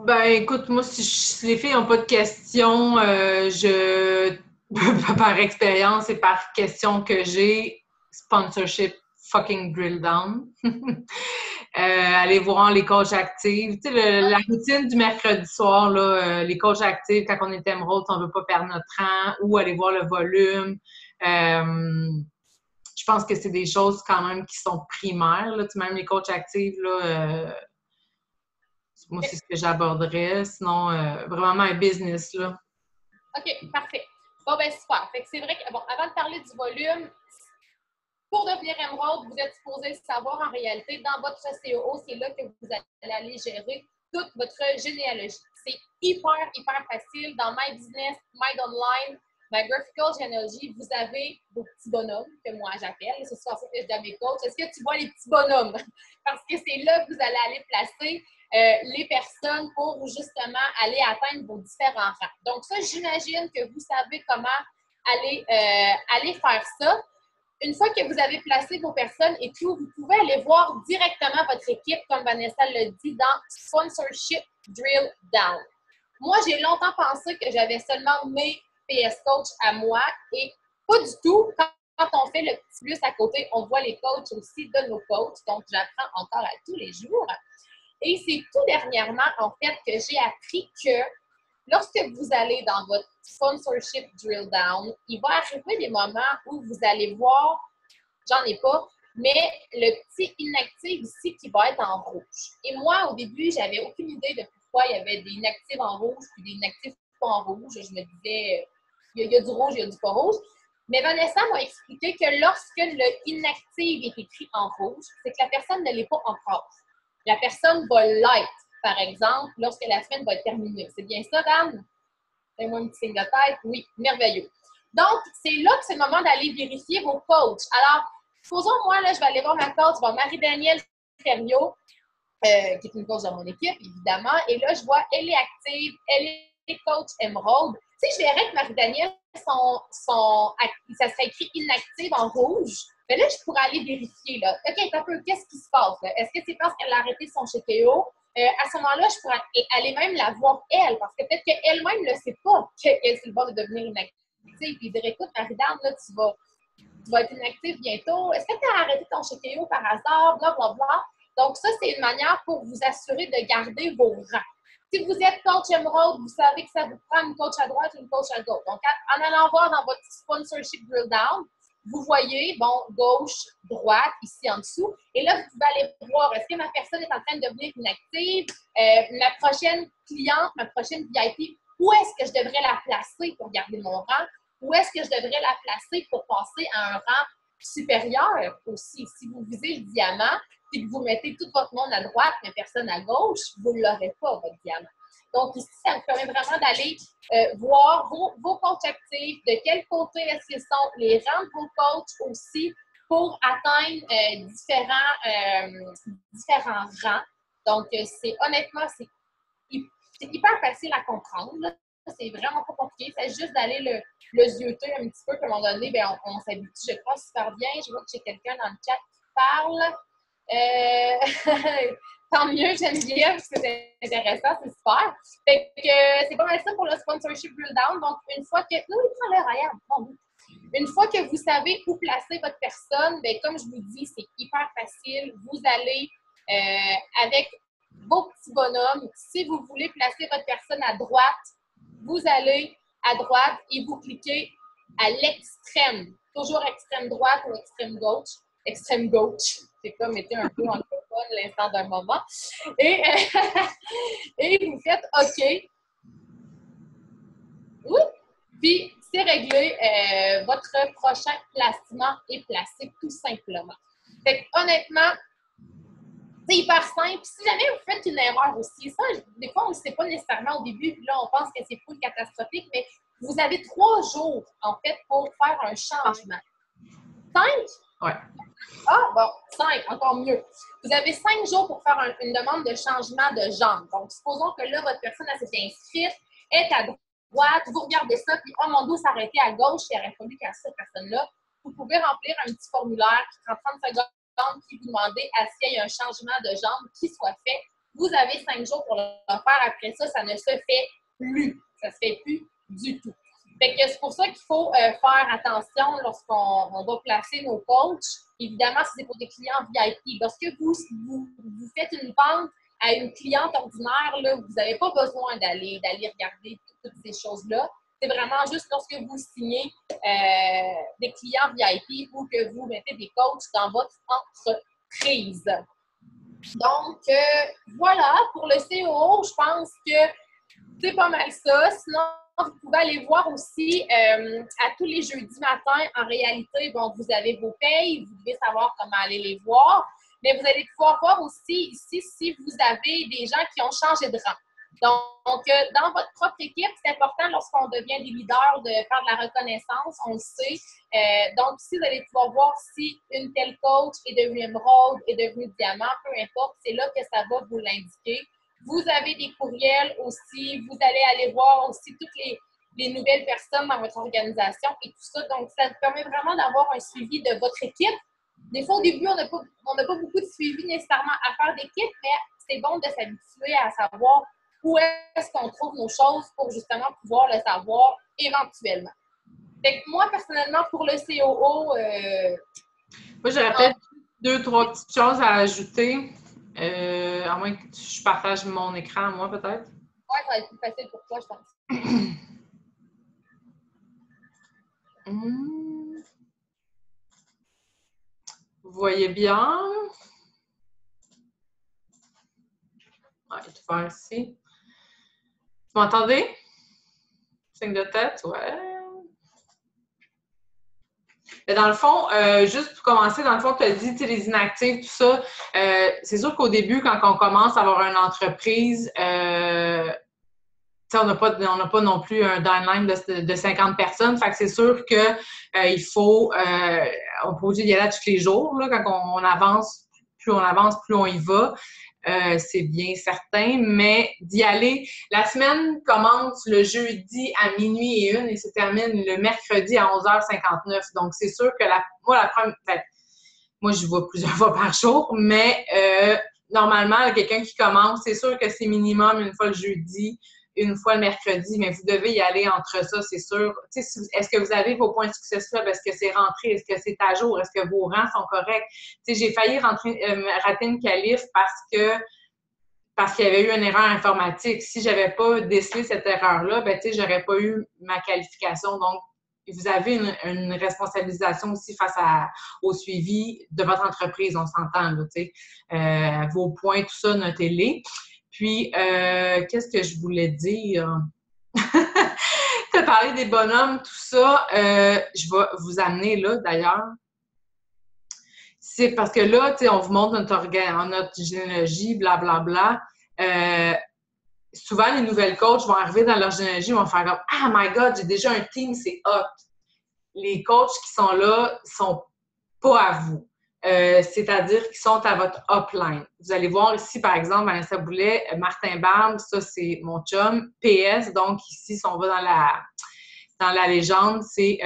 Ben, écoute, moi, si les filles n'ont pas de questions, par expérience et par question que j'ai, sponsorship fucking drill down. Allez voir les coachs actifs. Tu sais, la routine du mercredi soir, là, les coachs actifs, quand on est émeraude, on ne veut pas perdre notre rang, ou aller voir le volume. Je pense que c'est des choses quand même qui sont primaires. Là. Tu sais, même les coachs actifs, là, moi, c'est ce que j'aborderais. Sinon, vraiment un business, là. OK, parfait. Bon, ben super. Fait que c'est vrai que, bon, avant de parler du volume, pour devenir émeraude, vous êtes supposé savoir en réalité, dans votre COO, c'est là que vous allez aller gérer toute votre généalogie. C'est hyper facile. Dans My Business, My Online, My Graphical Genealogy, vous avez vos petits bonhommes, que moi j'appelle. C'est ça que je dis à mes coachs. Est-ce que tu vois les petits bonhommes? Parce que c'est là que vous allez aller placer les personnes pour justement aller atteindre vos différents rangs. Donc ça, j'imagine que vous savez comment aller faire ça. Une fois que vous avez placé vos personnes et tout, vous pouvez aller voir directement votre équipe, comme Vanessa l'a dit, dans Sponsorship Drill Down. Moi, j'ai longtemps pensé que j'avais seulement mes PS Coach à moi et pas du tout. Quand on fait le petit plus à côté, on voit les coachs aussi de nos coachs. Donc, j'apprends encore à tous les jours. Et c'est tout dernièrement, en fait, que j'ai appris que lorsque vous allez dans votre Sponsorship Drill Down, il va arriver des moments où vous allez voir, j'en ai pas, mais le petit inactif ici qui va être en rouge. Et moi, au début, j'avais aucune idée de pourquoi il y avait des inactifs en rouge puis des inactifs pas en rouge. Je me disais, il y a du rouge, il y a du pas rouge. Mais Vanessa m'a expliqué que lorsque le inactive est écrit en rouge, c'est que la personne ne l'est pas encore. La personne va l'être, par exemple, lorsque la semaine va être terminée. C'est bien ça, Dan? Fais-moi un petit signe de tête. Oui, merveilleux. Donc, c'est là que c'est le moment d'aller vérifier vos coachs. Alors, supposons, moi, là, je vais aller voir ma coach, Marie-Danielle Thériault, qui est une coach de mon équipe, évidemment. Et là, je vois, elle est active, elle est coach Emerald. Tu sais, je verrais que Marie-Danielle, ça serait écrit inactive en rouge. Mais là, je pourrais aller vérifier, là. OK, un peu, qu'est-ce qui se passe, là? Est-ce que c'est parce qu'elle a arrêté son chétéo? À ce moment-là, je pourrais aller même la voir, elle, parce que peut-être qu'elle-même ne sait pas qu'elle, c'est le bon de devenir inactive. Puis dire, écoute, Marie-Dan, là, tu vas être inactive bientôt. Est-ce que tu as arrêté ton chétéo par hasard? Blablabla. Donc, ça, c'est une manière pour vous assurer de garder vos rangs. Si vous êtes coach Emerald, vous savez que ça vous prend une coach à droite et une coach à gauche. Donc, en allant voir dans votre sponsorship drill down, vous voyez, bon, gauche, droite, ici en dessous. Et là, vous pouvez aller voir, est-ce que ma personne est en train de devenir inactive? Ma prochaine cliente, ma prochaine VIP, où est-ce que je devrais la placer pour garder mon rang? Où est-ce que je devrais la placer pour passer à un rang supérieur aussi? Si vous visez le diamant, puis que vous mettez tout votre monde à droite, mais personne à gauche, vous ne l'aurez pas, votre diamant. Donc, ici, ça vous permet vraiment d'aller voir vos coachs actifs, de quel côté est-ce qu'ils sont, les rangs de vos coachs aussi, pour atteindre différents rangs. Donc, honnêtement, c'est hyper facile à comprendre, là. C'est vraiment pas compliqué. C'est juste d'aller le zioter un petit peu, puis à un moment donné, bien, on s'habitue, je crois, super bien. Je vois que j'ai quelqu'un dans le chat qui parle. Tant mieux, Geneviève, parce que c'est intéressant, c'est super. Fait que c'est pas mal ça pour le sponsorship drill down. Donc, une fois que. Oui, prends-le, regarde. Bon, une fois que vous savez où placer votre personne, bien, comme je vous dis, c'est hyper facile. Vous allez avec vos petits bonhommes. Si vous voulez placer votre personne à droite, vous allez à droite et vous cliquez à l'extrême. Toujours extrême droite ou extrême gauche. Extrême gauche. C'est comme était un peu anglophone l'instant d'un moment. Et, et vous faites OK. Oui. Puis, c'est réglé. Votre prochain placement est placé tout simplement. Fait que, honnêtement, c'est hyper simple. Si jamais vous faites une erreur aussi, ça, des fois, on ne sait pas nécessairement au début, puis là, on pense que c'est full catastrophique, mais vous avez 3 jours, en fait, pour faire un changement. 5? Ouais. Ah, bon, 5, encore mieux. Vous avez 5 jours pour faire une demande de changement de jambe. Donc, supposons que là, votre personne, elle s'est inscrite, est à droite, vous regardez ça, puis oh mon Dieu, s'arrêter à gauche, il aurait fallu qu'à cette personne-là, vous pouvez remplir un petit formulaire qui prend 30 secondes, qui vous demandez à ce qu'il y ait un changement de jambe qui soit fait. Vous avez 5 jours pour le faire. Après ça, ça ne se fait plus. Ça ne se fait plus du tout. Fait que c'est pour ça qu'il faut faire attention lorsqu'on va placer nos coachs. Évidemment, si c'est pour des clients VIP. Lorsque vous faites une vente à une cliente ordinaire, là, vous n'avez pas besoin d'aller regarder toutes ces choses-là. C'est vraiment juste lorsque vous signez des clients VIP ou que vous mettez des coachs dans votre entreprise. Donc, voilà, pour le COO, je pense que c'est pas mal ça. Sinon, vous pouvez aller voir aussi à tous les jeudis matins, en réalité, bon, vous avez vos payes, vous devez savoir comment aller les voir, mais vous allez pouvoir voir aussi ici si vous avez des gens qui ont changé de rang. Donc, dans votre propre équipe, c'est important lorsqu'on devient des leaders de faire de la reconnaissance, on le sait. Donc, ici, vous allez pouvoir voir si une telle coach est devenue émeraude, est devenue diamant, peu importe, c'est là que ça va vous l'indiquer. Vous avez des courriels aussi, vous allez aller voir aussi toutes les nouvelles personnes dans votre organisation et tout ça. Donc, ça vous permet vraiment d'avoir un suivi de votre équipe. Des fois, au début, on n'a pas beaucoup de suivi nécessairement à faire d'équipe, mais c'est bon de s'habituer à savoir où est-ce qu'on trouve nos choses pour justement pouvoir le savoir éventuellement. Fait que moi, personnellement, pour le COO... moi, j'aurais peut-être 2-3 petites choses à ajouter. À moins que je partage mon écran, moi, peut-être. Oui, ça va être plus facile pour toi, je pense. Vous voyez bien? Ouais, je vais faire ici. Vous m'entendez? Signe de tête, ouais. Mais dans le fond, juste pour commencer, dans le fond, tu as dit, tu sais, les inactifs, tout ça, c'est sûr qu'au début, quand on commence à avoir une entreprise, on n'a pas non plus un deadline de 50 personnes. Fait que c'est sûr que il faut, on peut obligé d'y aller tous les jours. Là, quand on avance, plus on y va. C'est bien certain, mais d'y aller. La semaine commence le jeudi à 12h01 et se termine le mercredi à 11h59. Donc, c'est sûr que moi, je vois plusieurs fois par jour, mais normalement, quelqu'un qui commence, c'est sûr que c'est minimum une fois le jeudi, une fois le mercredi, mais vous devez y aller entre ça, c'est sûr. Est-ce que vous avez vos points de succès là? Est-ce que c'est rentré? Est-ce que c'est à jour? Est-ce que vos rangs sont corrects? J'ai failli rater une qualif parce qu'il y avait eu une erreur informatique. Si j'avais pas décelé cette erreur-là, j'aurais pas eu ma qualification. Donc, vous avez une responsabilisation aussi face au suivi de votre entreprise, on s'entend, là, vos points, tout ça, notez-les. Puis, qu'est-ce que je voulais dire? Tu as parlé des bonhommes, tout ça. Je vais vous amener là, d'ailleurs. C'est parce que là, on vous montre notre généalogie, blablabla. Souvent, les nouvelles coachs vont arriver dans leur généalogie, vont faire comme « Ah, my God, j'ai déjà un team, c'est hot! » Les coachs qui sont là sont pas à vous. C'est-à-dire qu'ils sont à votre upline. Vous allez voir ici, par exemple, Vanessa Boulet, Martin Barbe, ça, c'est mon chum. PS, donc ici, si on va dans la légende, c'est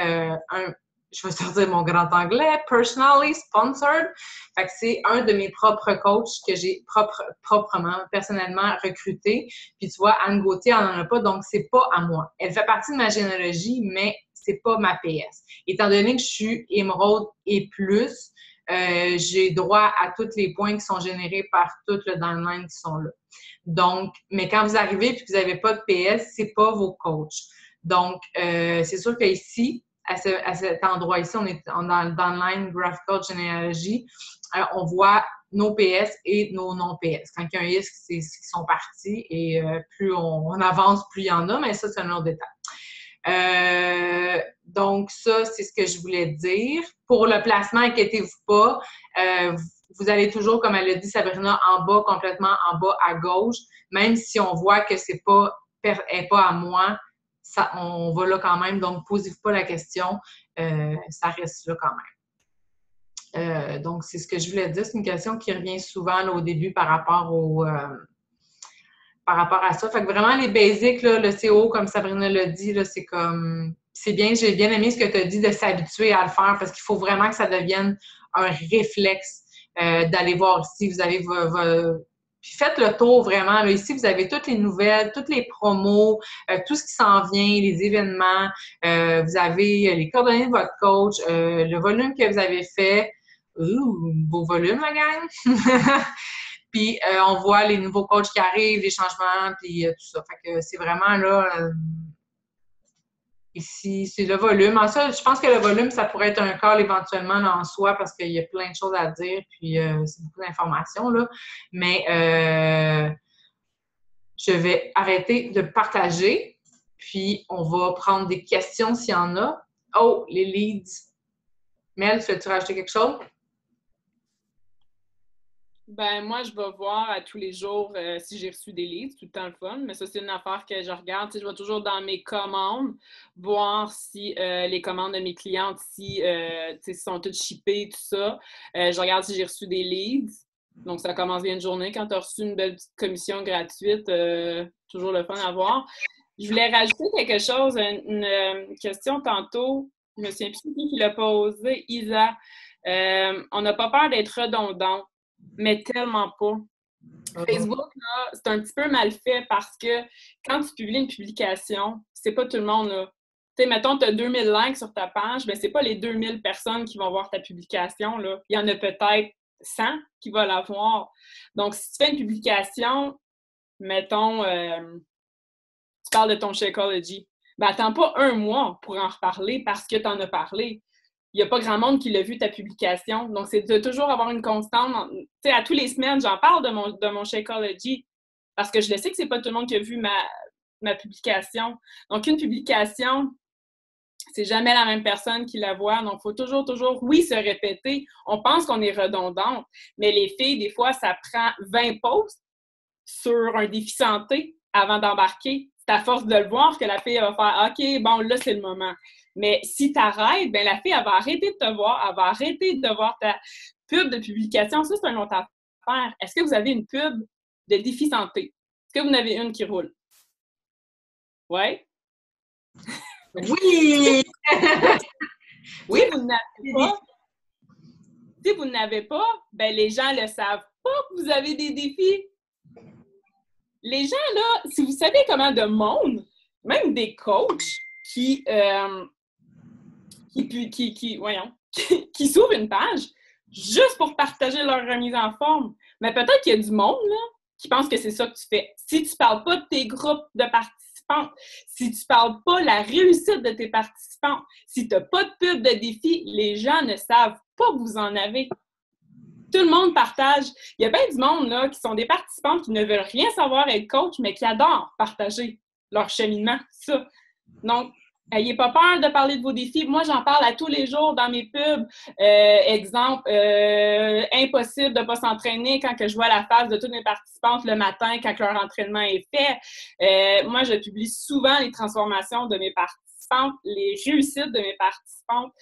je vais sortir mon grand anglais, personally sponsored. Fait que c'est un de mes propres coachs que j'ai personnellement recruté. Puis tu vois, Anne Gauthier, elle n'en a pas, donc c'est pas à moi. Elle fait partie de ma généalogie, mais c'est pas ma PS. Étant donné que je suis émeraude et plus, j'ai droit à tous les points qui sont générés par tout le downline qui sont là. Donc, mais quand vous arrivez et que vous n'avez pas de PS, c'est pas vos coachs. Donc, c'est sûr qu'ici, à cet endroit ici, on est dans le downline graphical genealogy, on voit nos PS et nos non-PS. Quand il y a un ISK, c'est ce qui sont partis et plus on avance, plus il y en a, mais ça, c'est un autre détail. Donc, ça, c'est ce que je voulais dire. Pour le placement, inquiétez-vous pas. Vous allez toujours, comme elle l'a dit Sabrina, en bas, complètement en bas à gauche. Même si on voit que c'est pas à moi, ça, on va là quand même. Donc, posez-vous pas la question. Ça reste là quand même. Donc, c'est ce que je voulais dire. C'est une question qui revient souvent là, au début par rapport à ça. Fait que vraiment, les basics, là, le CO, comme Sabrina l'a dit, là, c'est comme... C'est bien, j'ai bien aimé ce que tu as dit de s'habituer à le faire parce qu'il faut vraiment que ça devienne un réflexe d'aller voir ici. Vous avez Puis faites le tour vraiment. Là. Ici, vous avez toutes les nouvelles, toutes les promos, tout ce qui s'en vient, les événements. Vous avez les coordonnées de votre coach, le volume que vous avez fait. Beau volume, la gang! Puis, on voit les nouveaux coachs qui arrivent, les changements, puis tout ça. Fait que c'est vraiment là... ici, c'est le volume. En ça, je pense que le volume, ça pourrait être un call éventuellement là, en soi parce qu'il y a plein de choses à dire, puis c'est beaucoup d'informations, là. Mais je vais arrêter de partager, puis on va prendre des questions s'il y en a. Oh, les leads. Mel, veux-tu rajouter quelque chose? Ben moi, je vais voir à tous les jours si j'ai reçu des leads, tout le temps le fun, mais ça, c'est une affaire que je regarde. Tu sais, je vais toujours dans mes commandes, voir si les commandes de mes clientes, si sont toutes shippées, tout ça. Je regarde si j'ai reçu des leads. Donc, ça commence bien une journée. Quand tu as reçu une belle petite commission gratuite, toujours le fun à voir. Je voulais rajouter quelque chose, une question tantôt. Je me souviens plus qui l'a posé, Isa. On n'a pas peur d'être redondant. Mais tellement pas. Facebook, là, c'est un petit peu mal fait parce que quand tu publies une publication, c'est pas tout le monde, là. Tu sais, mettons, tu as 2000 likes sur ta page, mais c'est pas les 2000 personnes qui vont voir ta publication, là. Il y en a peut-être 100 qui vont la voir. Donc, si tu fais une publication, mettons, tu parles de ton Shakeology, ben attends pas un mois pour en reparler parce que tu en as parlé. Il n'y a pas grand monde qui l'a vu ta publication. Donc, c'est de toujours avoir une constante. Tu sais, à tous les semaines, j'en parle de mon Shakeology parce que je le sais que c'est pas tout le monde qui a vu ma publication. Donc, une publication, c'est jamais la même personne qui la voit. Donc, il faut toujours, oui, se répéter. On pense qu'on est redondante, mais les filles, des fois, ça prend 20 posts sur un défi santé avant d'embarquer. C'est à force de le voir que la fille va faire « OK, bon, là, c'est le moment. » Mais si tu arrêtes, ben la fille, elle va arrêter de te voir, elle va arrêter de voir ta pub de publication. Ça, c'est une autre affaire. Est-ce que vous avez une pub de défi santé? Est-ce que vous en avez une qui roule? Ouais? Oui! Oui, vous n'avez pas. Si vous n'avez pas, ben les gens ne savent pas que vous avez des défis. Les gens, là, si vous savez comment de monde, même des coachs qui s'ouvrent une page juste pour partager leur remise en forme. Mais peut-être qu'il y a du monde, là, qui pense que c'est ça que tu fais. Si tu ne parles pas de tes groupes de participants, si tu ne parles pas de la réussite de tes participants, si tu n'as pas de pub de défi, les gens ne savent pas que vous en avez. Tout le monde partage. Il y a bien du monde là, qui sont des participants qui ne veulent rien savoir être coach, mais qui adorent partager leur cheminement. Ça. Donc, n'ayez pas peur de parler de vos défis. Moi, j'en parle à tous les jours dans mes pubs. Exemple, impossible de ne pas s'entraîner quand que je vois la face de toutes mes participantes le matin quand leur entraînement est fait. Moi, je publie souvent les transformations de mes participantes, les réussites de mes participantes.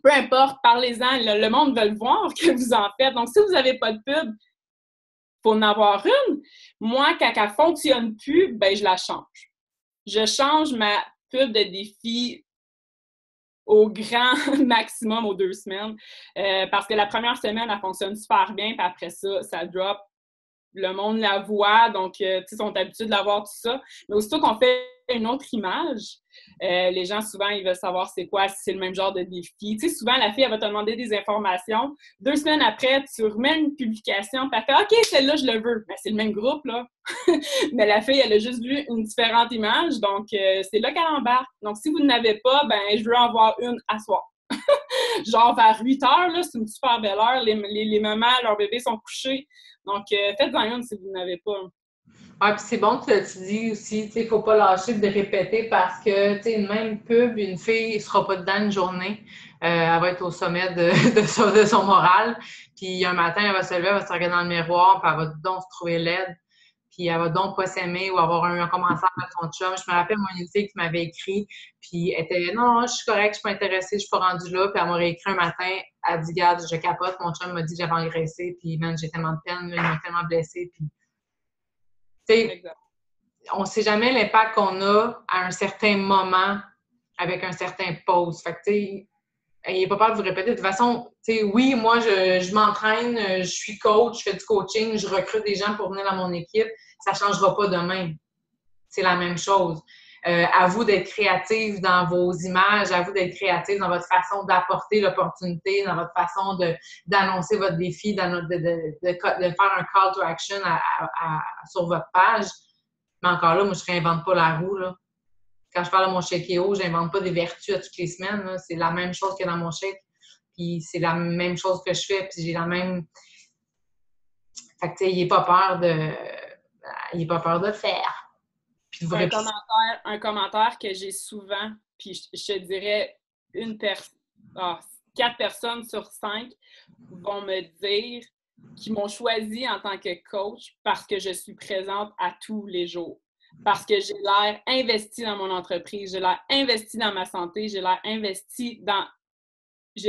Peu importe, parlez-en. Le monde veut le voir que vous en faites. Donc, si vous n'avez pas de pub, il faut en avoir une. Moi, quand elle ne fonctionne plus, ben je la change. Je change ma pub de défi au grand maximum aux 2 semaines. Parce que la première semaine, elle fonctionne super bien, puis après ça, ça drop. Le monde la voit, donc, tu sais, ils sont habitués de la voir, tout ça. Mais aussitôt qu'on fait une autre image, les gens, souvent, ils veulent savoir c'est quoi, si c'est le même genre de défi. Tu sais, souvent, la fille, elle va te demander des informations. 2 semaines après, tu remets une publication, puis elle fait « OK, celle-là, je le veux. » Ben, c'est le même groupe, là. Mais la fille, elle a juste vu une différente image, donc c'est là qu'elle embarque. Donc, si vous n'avez pas, ben je veux en voir une à soir. Genre vers 8 heures, là, c'est une super belle heure. Les mamans, leurs bébés sont couchés. Donc, faites-en une si vous n'avez pas. Ah, puis c'est bon que tu dis aussi, tu sais, il ne faut pas lâcher de répéter parce que, tu sais, une même pub, une fille ne sera pas dedans une journée. Elle va être au sommet de son moral. Puis un matin, elle va se lever, elle va se regarder dans le miroir, puis elle va donc se trouver laide. Puis elle va donc pas s'aimer ou avoir un commentaire de son chum. Je me rappelle, moi, une fille qui m'avait écrit, puis elle était « Non, je suis correcte, je suis pas intéressée, je suis pas rendue là. » Puis elle m'aurait écrit un matin, elle dit « Regarde, je capote, mon chum m'a dit que j'avais engraissé, puis man, j'ai tellement de peine, là, il m'a tellement blessée. » Puis, tu sais, on ne sait jamais l'impact qu'on a à un certain moment avec un certain post. Fait que, tu sais, n'ayez pas peur de vous répéter. De toute façon, tu sais, oui, moi, je m'entraîne, je suis coach, je fais du coaching, je recrute des gens pour venir dans mon équipe. Ça ne changera pas demain. C'est la même chose. À vous d'être créatif dans vos images, à vous d'être créatif dans votre façon d'apporter l'opportunité, dans votre façon d'annoncer votre défi, de faire un call to action sur votre page. Mais encore là, moi, je ne réinvente pas la roue, là. Quand je parle de mon Shake.io, je n'invente pas des vertus à toutes les semaines, là. C'est la même chose que dans mon Shake. Puis c'est la même chose que je fais. Puis j'ai la même... Fait que, tu sais, n'ayez pas peur de le faire. Puis Un commentaire que j'ai souvent, puis je te dirais 4 personnes sur 5 vont me dire qu'ils m'ont choisi en tant que coach parce que je suis présente à tous les jours. Parce que j'ai l'air investie dans mon entreprise, j'ai l'air investie dans ma santé, j'ai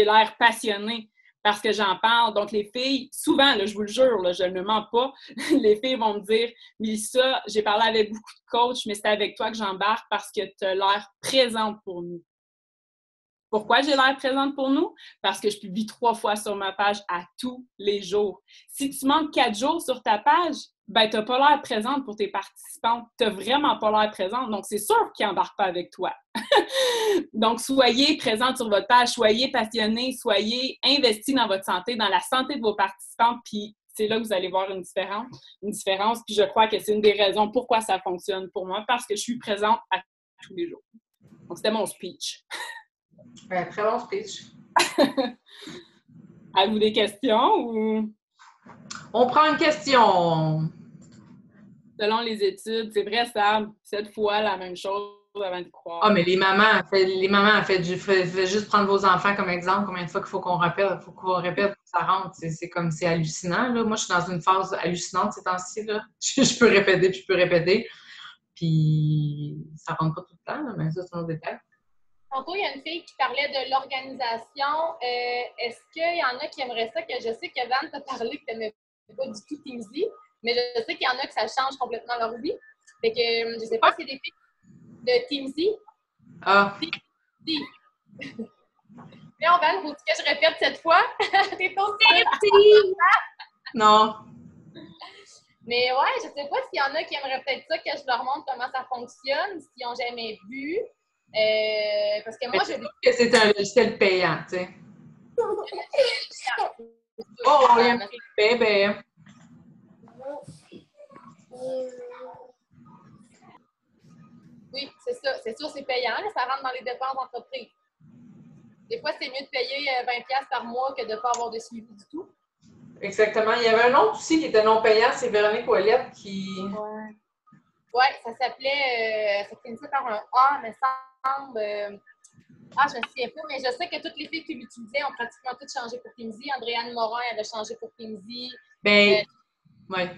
l'air passionnée parce que j'en parle. Donc, les filles, souvent, là, je vous le jure, là, je ne mens pas, les filles vont me dire « Mélissa, j'ai parlé avec beaucoup de coachs, mais c'est avec toi que j'embarque parce que tu as l'air présente pour nous. » Pourquoi j'ai l'air présente pour nous? Parce que je publie 3 fois sur ma page à tous les jours. Si tu manques 4 jours sur ta page, ben tu n'as pas l'air présente pour tes participants. Tu n'as vraiment pas l'air présente. Donc, c'est sûr qu'ils n'embarquent pas avec toi. Donc, soyez présente sur votre page, soyez passionnés, soyez investis dans votre santé, dans la santé de vos participants, puis c'est là que vous allez voir une différence. Puis je crois que c'est une des raisons pourquoi ça fonctionne pour moi, parce que je suis présente à tous les jours. Donc, c'était mon speech. Très bon speech. Avez-vous des questions ou? On prend une question. Selon les études, c'est vrai, Sam, 7 fois la même chose avant de croire. Ah, mais les mamans, faites juste prendre vos enfants comme exemple. Combien de fois qu'il faut qu'on répète? Il faut qu'on répète pour que ça rentre. C'est hallucinant, là. Moi, je suis dans une phase hallucinante ces temps-ci, là. Je peux répéter, puis je peux répéter. Puis ça rentre pas tout le temps, là, mais ça, c'est un détail. Tantôt, il y a une fille qui parlait de l'organisation. Est-ce qu'il y en a qui aimeraient ça? Que je sais que Van t'a parlé que tu n'aimais pas du tout Teamsy, mais je sais qu'il y en a que ça change complètement leur vie. Fait que je ne sais pas si c'est des filles de Teamsy. Ah! Teamsy. Mais on Van, faut-tu que je répète cette fois? T'es aussi Non! Mais ouais, je sais pas s'il y en a qui aimeraient peut-être ça, que je leur montre comment ça fonctionne, s'ils n'ont jamais vu. Parce que moi, je trouve que c'est un logiciel payant, tu sais. Oh, il y a un petit bébé. Oui, c'est ça. C'est sûr, c'est payant. Là, ça rentre dans les dépenses d'entreprise. Des fois, c'est mieux de payer 20$ par mois que de ne pas avoir de suivi du tout. Exactement. Il y avait un autre aussi qui était non payant, c'est Véronique Ouellette qui. Ouais, ça s'appelait. Ça finissait par un A, me semble. Je ne me souviens pas, mais je sais que toutes les filles qui l'utilisaient ont pratiquement toutes changé pour Teamsy. Andréane Morin avait changé pour Teamsy. Ben, ouais.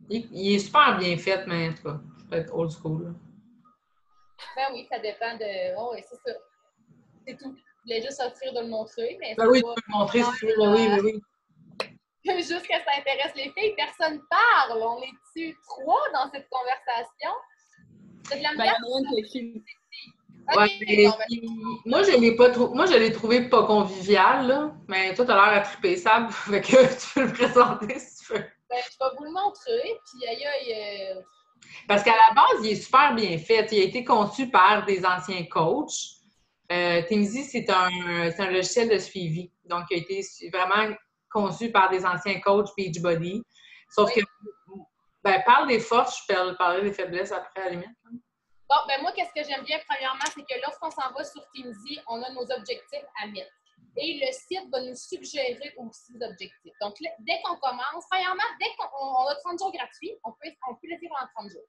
Il est super bien fait, mais en tout cas, peut-être old school. Là. Ben oui, ça dépend de. Oh, oui, c'est ça. C'est tout. Je voulais juste offrir de le montrer, mais ben oui, tu peux le montrer si tu veux. Ben oui, ben oui. Juste que ça intéresse les filles, personne parle. On est-tu 3 dans cette conversation? C'est de la Ben, il y en a une qui écrit. Okay, ouais, moi, je l'ai trouvé pas convivial, là. Mais toi, tu as l'air à triper ça, fait que tu peux le présenter si tu veux. Ben, je vais vous le montrer, puis Parce qu'à la base, il est super bien fait. Il a été conçu par des anciens coachs. Teamsy, c'est un logiciel de suivi. Donc, il a été vraiment conçu par des anciens coachs Beachbody. Sauf que, ben, parle des forces, je peux parler des faiblesses après, à la limite. Bon, ben moi, qu'est-ce que j'aime bien, premièrement, c'est que lorsqu'on s'en va sur Teamsy, on a nos objectifs à mettre. Et le site va nous suggérer aussi des objectifs. Donc, dès qu'on commence, premièrement, dès qu'on a 30 jours gratuits, on peut le faire en 30 jours.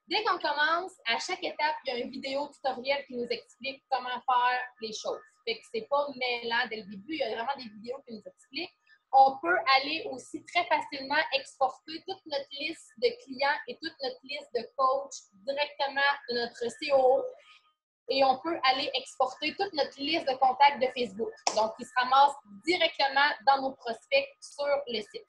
Dès qu'on commence, à chaque étape, il y a une vidéo tutoriel qui nous explique comment faire les choses. Fait que c'est pas mêlant dès le début, il y a vraiment des vidéos qui nous expliquent. On peut aller aussi très facilement exporter toute notre liste de clients et toute notre liste de coachs directement de notre COO. Et on peut aller exporter toute notre liste de contacts de Facebook. Donc, qui se ramassent directement dans nos prospects sur le site.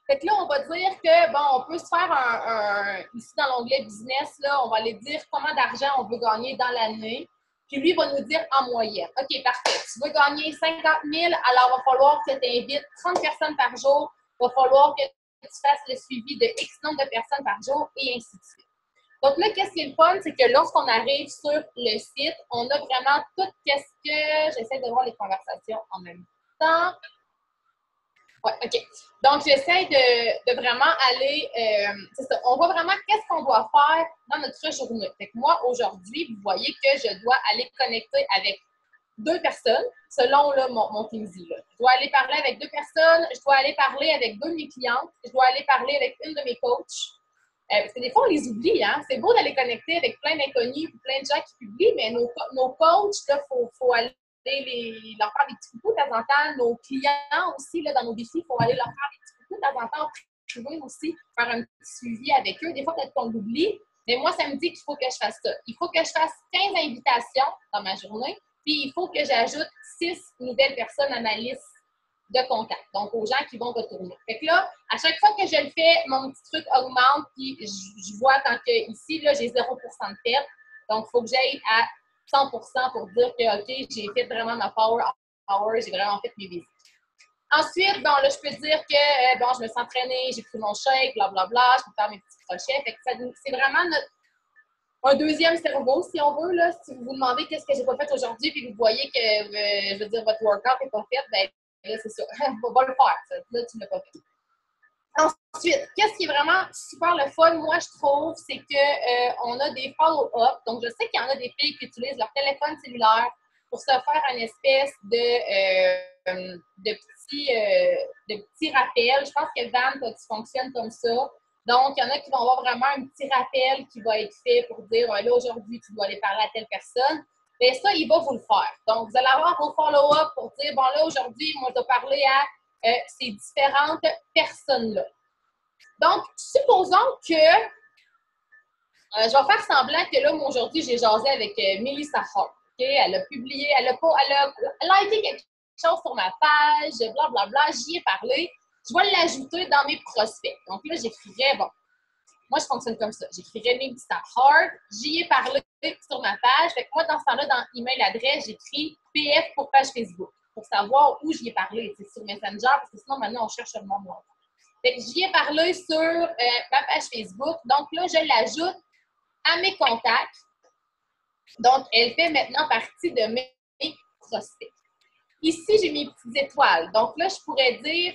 Fait que là, on va dire que, bon, on peut se faire ici dans l'onglet business, là, on va aller dire combien d'argent on veut gagner dans l'année. Puis lui, il va nous dire en moyenne. OK, parfait. Tu veux gagner 50 000, alors il va falloir que tu invites 30 personnes par jour. Il va falloir que tu fasses le suivi de X nombre de personnes par jour et ainsi de suite. Donc là, qu'est-ce qui est le fun, c'est que lorsqu'on arrive sur le site, on a vraiment tout qu'est-ce que... J'essaie de voir les conversations en même temps. Oui, OK. Donc, j'essaie de vraiment aller... c'est ça. On voit vraiment qu'est-ce qu'on doit faire dans notre journée. Fait que moi, aujourd'hui, vous voyez que je dois aller connecter avec 2 personnes, selon là, mon Teamsy. Là. Je dois aller parler avec 2 personnes, je dois aller parler avec 2 de mes clientes, je dois aller parler avec une de mes coachs. Parce que des fois, on les oublie. Hein? C'est beau d'aller connecter avec plein d'inconnus et plein de gens qui publient, mais nos coachs, il faut aller leur faire des petits coucous de temps en temps. Nos clients aussi, là, dans nos défis, il faut aller leur faire des petits coucous de temps en temps. Trouver aussi, faire un petit suivi avec eux. Des fois, peut-être qu'on l'oublie, mais moi, ça me dit qu'il faut que je fasse ça. Il faut que je fasse 15 invitations dans ma journée, puis il faut que j'ajoute 6 nouvelles personnes à ma liste de contacts, donc aux gens qui vont retourner. Fait que là, à chaque fois que je le fais, mon petit truc augmente, puis je vois quand que ici, là, j'ai 0% de perte. Donc, il faut que j'aille à 100% pour dire que, OK, j'ai fait vraiment ma power hour, j'ai vraiment fait mes visites. Ensuite, bon, là, je peux dire que, bon, je me suis entraînée, j'ai pris mon shake, blablabla, je peux faire mes petits crochets. Fait que c'est vraiment un deuxième cerveau, si on veut, là. Si vous vous demandez qu'est-ce que j'ai pas fait aujourd'hui, puis que vous voyez que, je veux dire, votre workout n'est pas fait, ben là, c'est ça. Va le faire, ça. Là, tu ne l'as pas fait. Ensuite, qu'est-ce qui est vraiment super le fun, moi, je trouve, c'est qu'on a des follow-up. Donc, je sais qu'il y en a des filles qui utilisent leur téléphone cellulaire pour se faire une espèce de petits rappels. Je pense que Van, toi, tu fonctionnes comme ça. Donc, il y en a qui vont avoir vraiment un petit rappel qui va être fait pour dire, là, aujourd'hui, tu dois aller parler à telle personne. Bien, ça, il va vous le faire. Donc, vous allez avoir vos follow-up pour dire, bon, là, aujourd'hui, moi, je dois parler à ces différentes personnes-là. Donc, supposons que Je vais faire semblant que là, moi, aujourd'hui, j'ai jasé avec Melissa Hart. Okay? Elle a publié, elle a liké quelque chose sur ma page, blablabla, j'y ai parlé. Je vais l'ajouter dans mes prospects. Donc là, j'écrirais, bon, moi, je fonctionne comme ça. J'écrirais Melissa Hart, j'y ai parlé sur ma page. Fait que moi, dans ce temps-là, dans email adresse, j'écris PF pour page Facebook pour savoir où j'y ai parlé. C'est sur Messenger, parce que sinon, maintenant, on cherche le nom. Fait que j'y ai parlé sur ma page Facebook. Donc là, je l'ajoute à mes contacts. Donc, elle fait maintenant partie de mes prospects. Ici, j'ai mes petites étoiles. Donc là, je pourrais dire,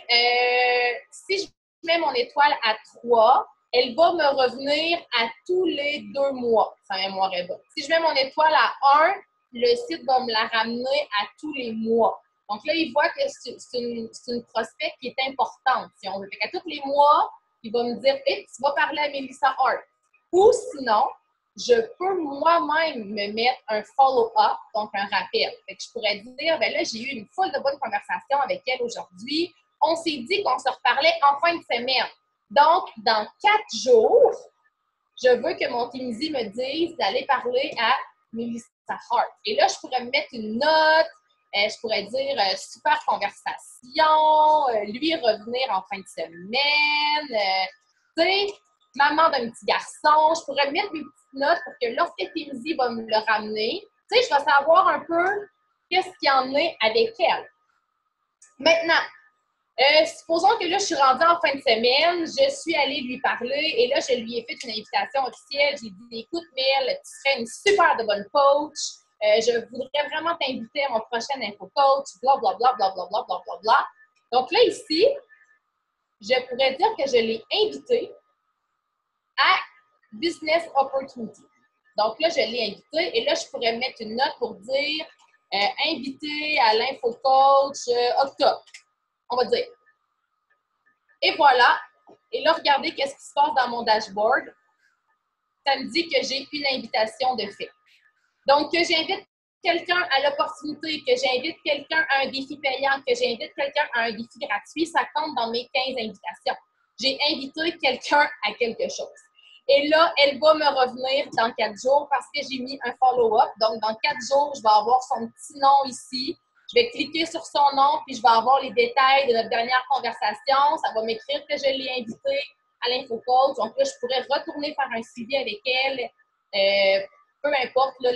si je mets mon étoile à 3, elle va me revenir à tous les 2 mois. Sa mémoire est bonne. Si je mets mon étoile à 1, le site va me la ramener à tous les mois. Donc là, il voit que c'est une prospect qui est importante, si on veut. Fait qu'à tous les mois, il va me dire, hey, tu vas parler à Melissa Hart. Ou sinon, je peux moi-même me mettre un follow-up, donc un rappel. Fait que je pourrais dire, ben là, j'ai eu une foule de bonnes conversations avec elle aujourd'hui. On s'est dit qu'on se reparlait en fin de semaine. Donc, dans 4 jours, je veux que mon Tunisie me dise d'aller parler à Melissa Hart. Et là, je pourrais me mettre une note, je pourrais dire super conversation, lui revenir en fin de semaine, tu sais, maman d'un petit garçon. Je pourrais mettre mes petites notes pour que lorsque Tunisie va me le ramener, tu sais, je vais savoir un peu qu'est-ce qu'il y en est avec elle. Maintenant, supposons que là, je suis rendue en fin de semaine, je suis allée lui parler et là, je lui ai fait une invitation officielle. J'ai dit, écoute, Mel, tu serais une super de bonne coach. Je voudrais vraiment t'inviter à mon prochain info coach, blablabla, blablabla, blablabla. Donc là, ici, je pourrais dire que je l'ai invité à Business Opportunity. Donc là, je l'ai invité et là, je pourrais mettre une note pour dire invité à l'info coach octobre. On va dire. Et voilà. Et là, regardez qu'est-ce qui se passe dans mon dashboard. Ça me dit que j'ai une invitation de fait. Donc, que j'invite quelqu'un à l'opportunité, que j'invite quelqu'un à un défi payant, que j'invite quelqu'un à un défi gratuit, ça compte dans mes 15 invitations. J'ai invité quelqu'un à quelque chose. Et là, elle va me revenir dans 4 jours parce que j'ai mis un follow-up. Donc, dans 4 jours, je vais avoir son petit nom ici. Je vais cliquer sur son nom, puis je vais avoir les détails de notre dernière conversation. Ça va m'écrire que je l'ai invitée à l'infocoach. Donc là, je pourrais retourner faire un suivi avec elle, peu importe là,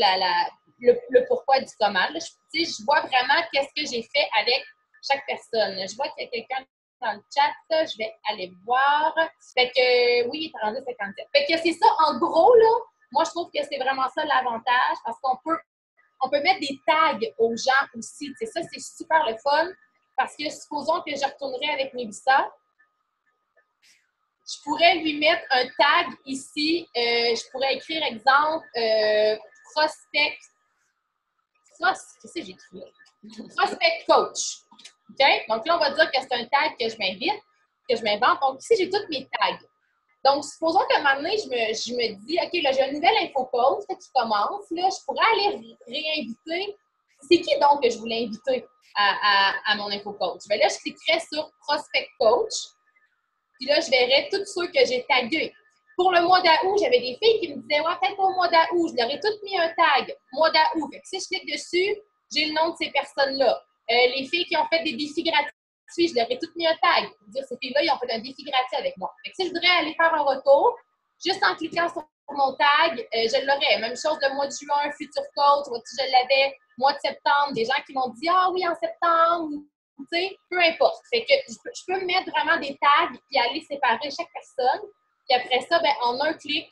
le pourquoi du comment. Là, je vois vraiment qu'est-ce que j'ai fait avec chaque personne. Je vois qu'il y a quelqu'un dans le chat, je vais aller voir. Fait que, oui, il est rendu 57. Fait que c'est ça, en gros, là, moi, je trouve que c'est vraiment ça l'avantage parce qu'on peut mettre des tags aux gens aussi. Tu sais, ça, c'est super le fun parce que supposons que je retournerai avec Mélissa, je pourrais lui mettre un tag ici. Je pourrais écrire, exemple, prospect. Qu'est-ce que j'ai écrit là? Prospect coach. OK? Donc là, on va dire que c'est un tag que je m'invente. Donc ici, j'ai tous mes tags. Donc, supposons qu'à un moment donné, je me dis, OK, là, j'ai un nouvel info-coach qui commence. Là, je pourrais aller réinviter. C'est qui donc que je voulais inviter à mon info-coach? Bien là, je cliquerais sur Prospect Coach. Puis là, je verrais tous ceux que j'ai tagués. Pour le mois d'août, j'avais des filles qui me disaient, ouais, peut-être pas au mois d'août. Je leur ai toutes mis un tag, mois d'août. Fait que si je clique dessus, j'ai le nom de ces personnes-là. Les filles qui ont fait des défis gratuits, je leur ai toutes mis un tag. Pour dire, ces filles-là, ils ont fait un défi gratuit avec moi. Fait que si je voudrais aller faire un retour, juste en cliquant sur mon tag, je l'aurais. Même chose le mois de juin, Future Coach, je l'avais, mois de septembre, des gens qui m'ont dit, ah oui, en septembre, tu sais, peu importe. Fait que je peux mettre vraiment des tags et aller séparer chaque personne. Puis après ça, ben, en un clic,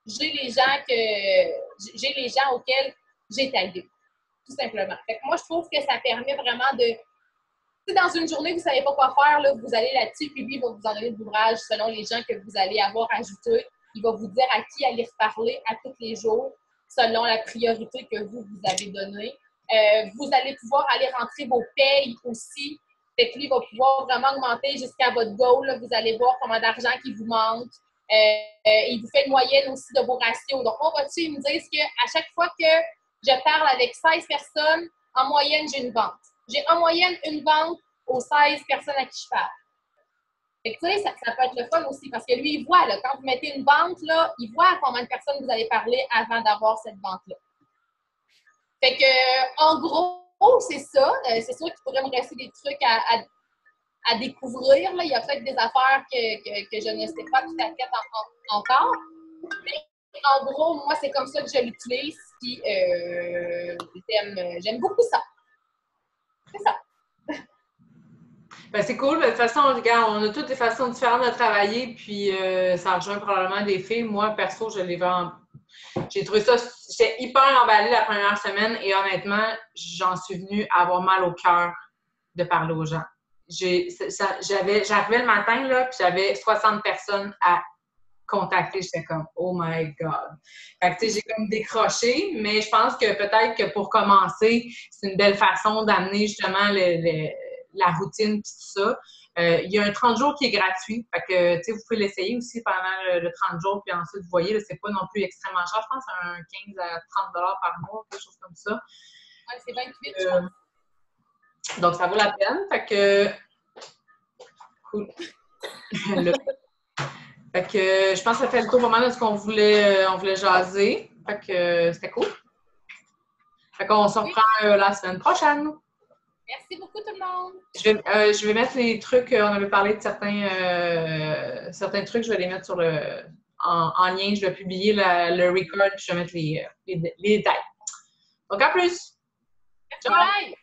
j'ai les gens auxquels j'ai tagué. Tout simplement. Fait que moi, je trouve que ça permet vraiment de. Si dans une journée, vous ne savez pas quoi faire, là, vous allez là-dessus, puis lui, il va vous en donner de l'ouvrage selon les gens que vous allez avoir ajoutés. Il va vous dire à qui aller reparler à tous les jours, selon la priorité que vous avez donnée. Vous allez pouvoir aller rentrer vos payes aussi. Fait que lui va pouvoir vraiment augmenter jusqu'à votre goal. Là. Vous allez voir combien d'argent qui vous manque. Il vous fait une moyenne aussi de vos ratios. Donc, on va dessus, ils me disent qu'à chaque fois que je parle avec 16 personnes, en moyenne, j'ai une vente. J'ai en moyenne une vente aux 16 personnes à qui je parle. Fait que, tu sais, ça peut être le fun aussi, parce que lui, il voit, là, quand vous mettez une vente, là, il voit à combien de personnes vous allez parler avant d'avoir cette vente-là. Fait que, en gros, c'est ça. C'est sûr qu'il pourrait me rester des trucs à découvrir. Là. Il y a peut-être des affaires que je ne sais pas tout à fait encore. Mais en gros, moi, c'est comme ça que je l'utilise. Puis, j'aime beaucoup ça. C'est ça. Ben, c'est cool. De toute façon, regarde, on a toutes des façons différentes de travailler, puis ça rejoint probablement des filles. Moi, perso, j'ai trouvé ça, j'étais hyper emballée la première semaine et honnêtement, j'en suis venue à avoir mal au cœur de parler aux gens. J'arrivais le matin, là, puis j'avais 60 personnes à contacter. J'étais comme, oh my God. Fait que, tu sais, j'ai comme décroché, mais je pense que peut-être que pour commencer, c'est une belle façon d'amener justement la routine et tout ça. Il y a un 30 jours qui est gratuit. Fait que, tu sais, vous pouvez l'essayer aussi pendant le 30 jours, puis ensuite, vous voyez, c'est pas non plus extrêmement cher. Je pense que c'est un 15 à 30 par mois, quelque chose comme ça. Ouais, c'est 28, donc, ça vaut la peine. Fait que, cool. Fait que, je pense que ça fait le tour pas mal de ce qu'on voulait, on voulait jaser. Fait que, c'était cool. Fait qu'on se reprend la semaine prochaine. Merci beaucoup tout le monde. Je vais mettre les trucs, on avait parlé de certains trucs, je vais les mettre en lien, je vais publier le record, puis je vais mettre les détails. Donc, à plus! Ciao! Bye!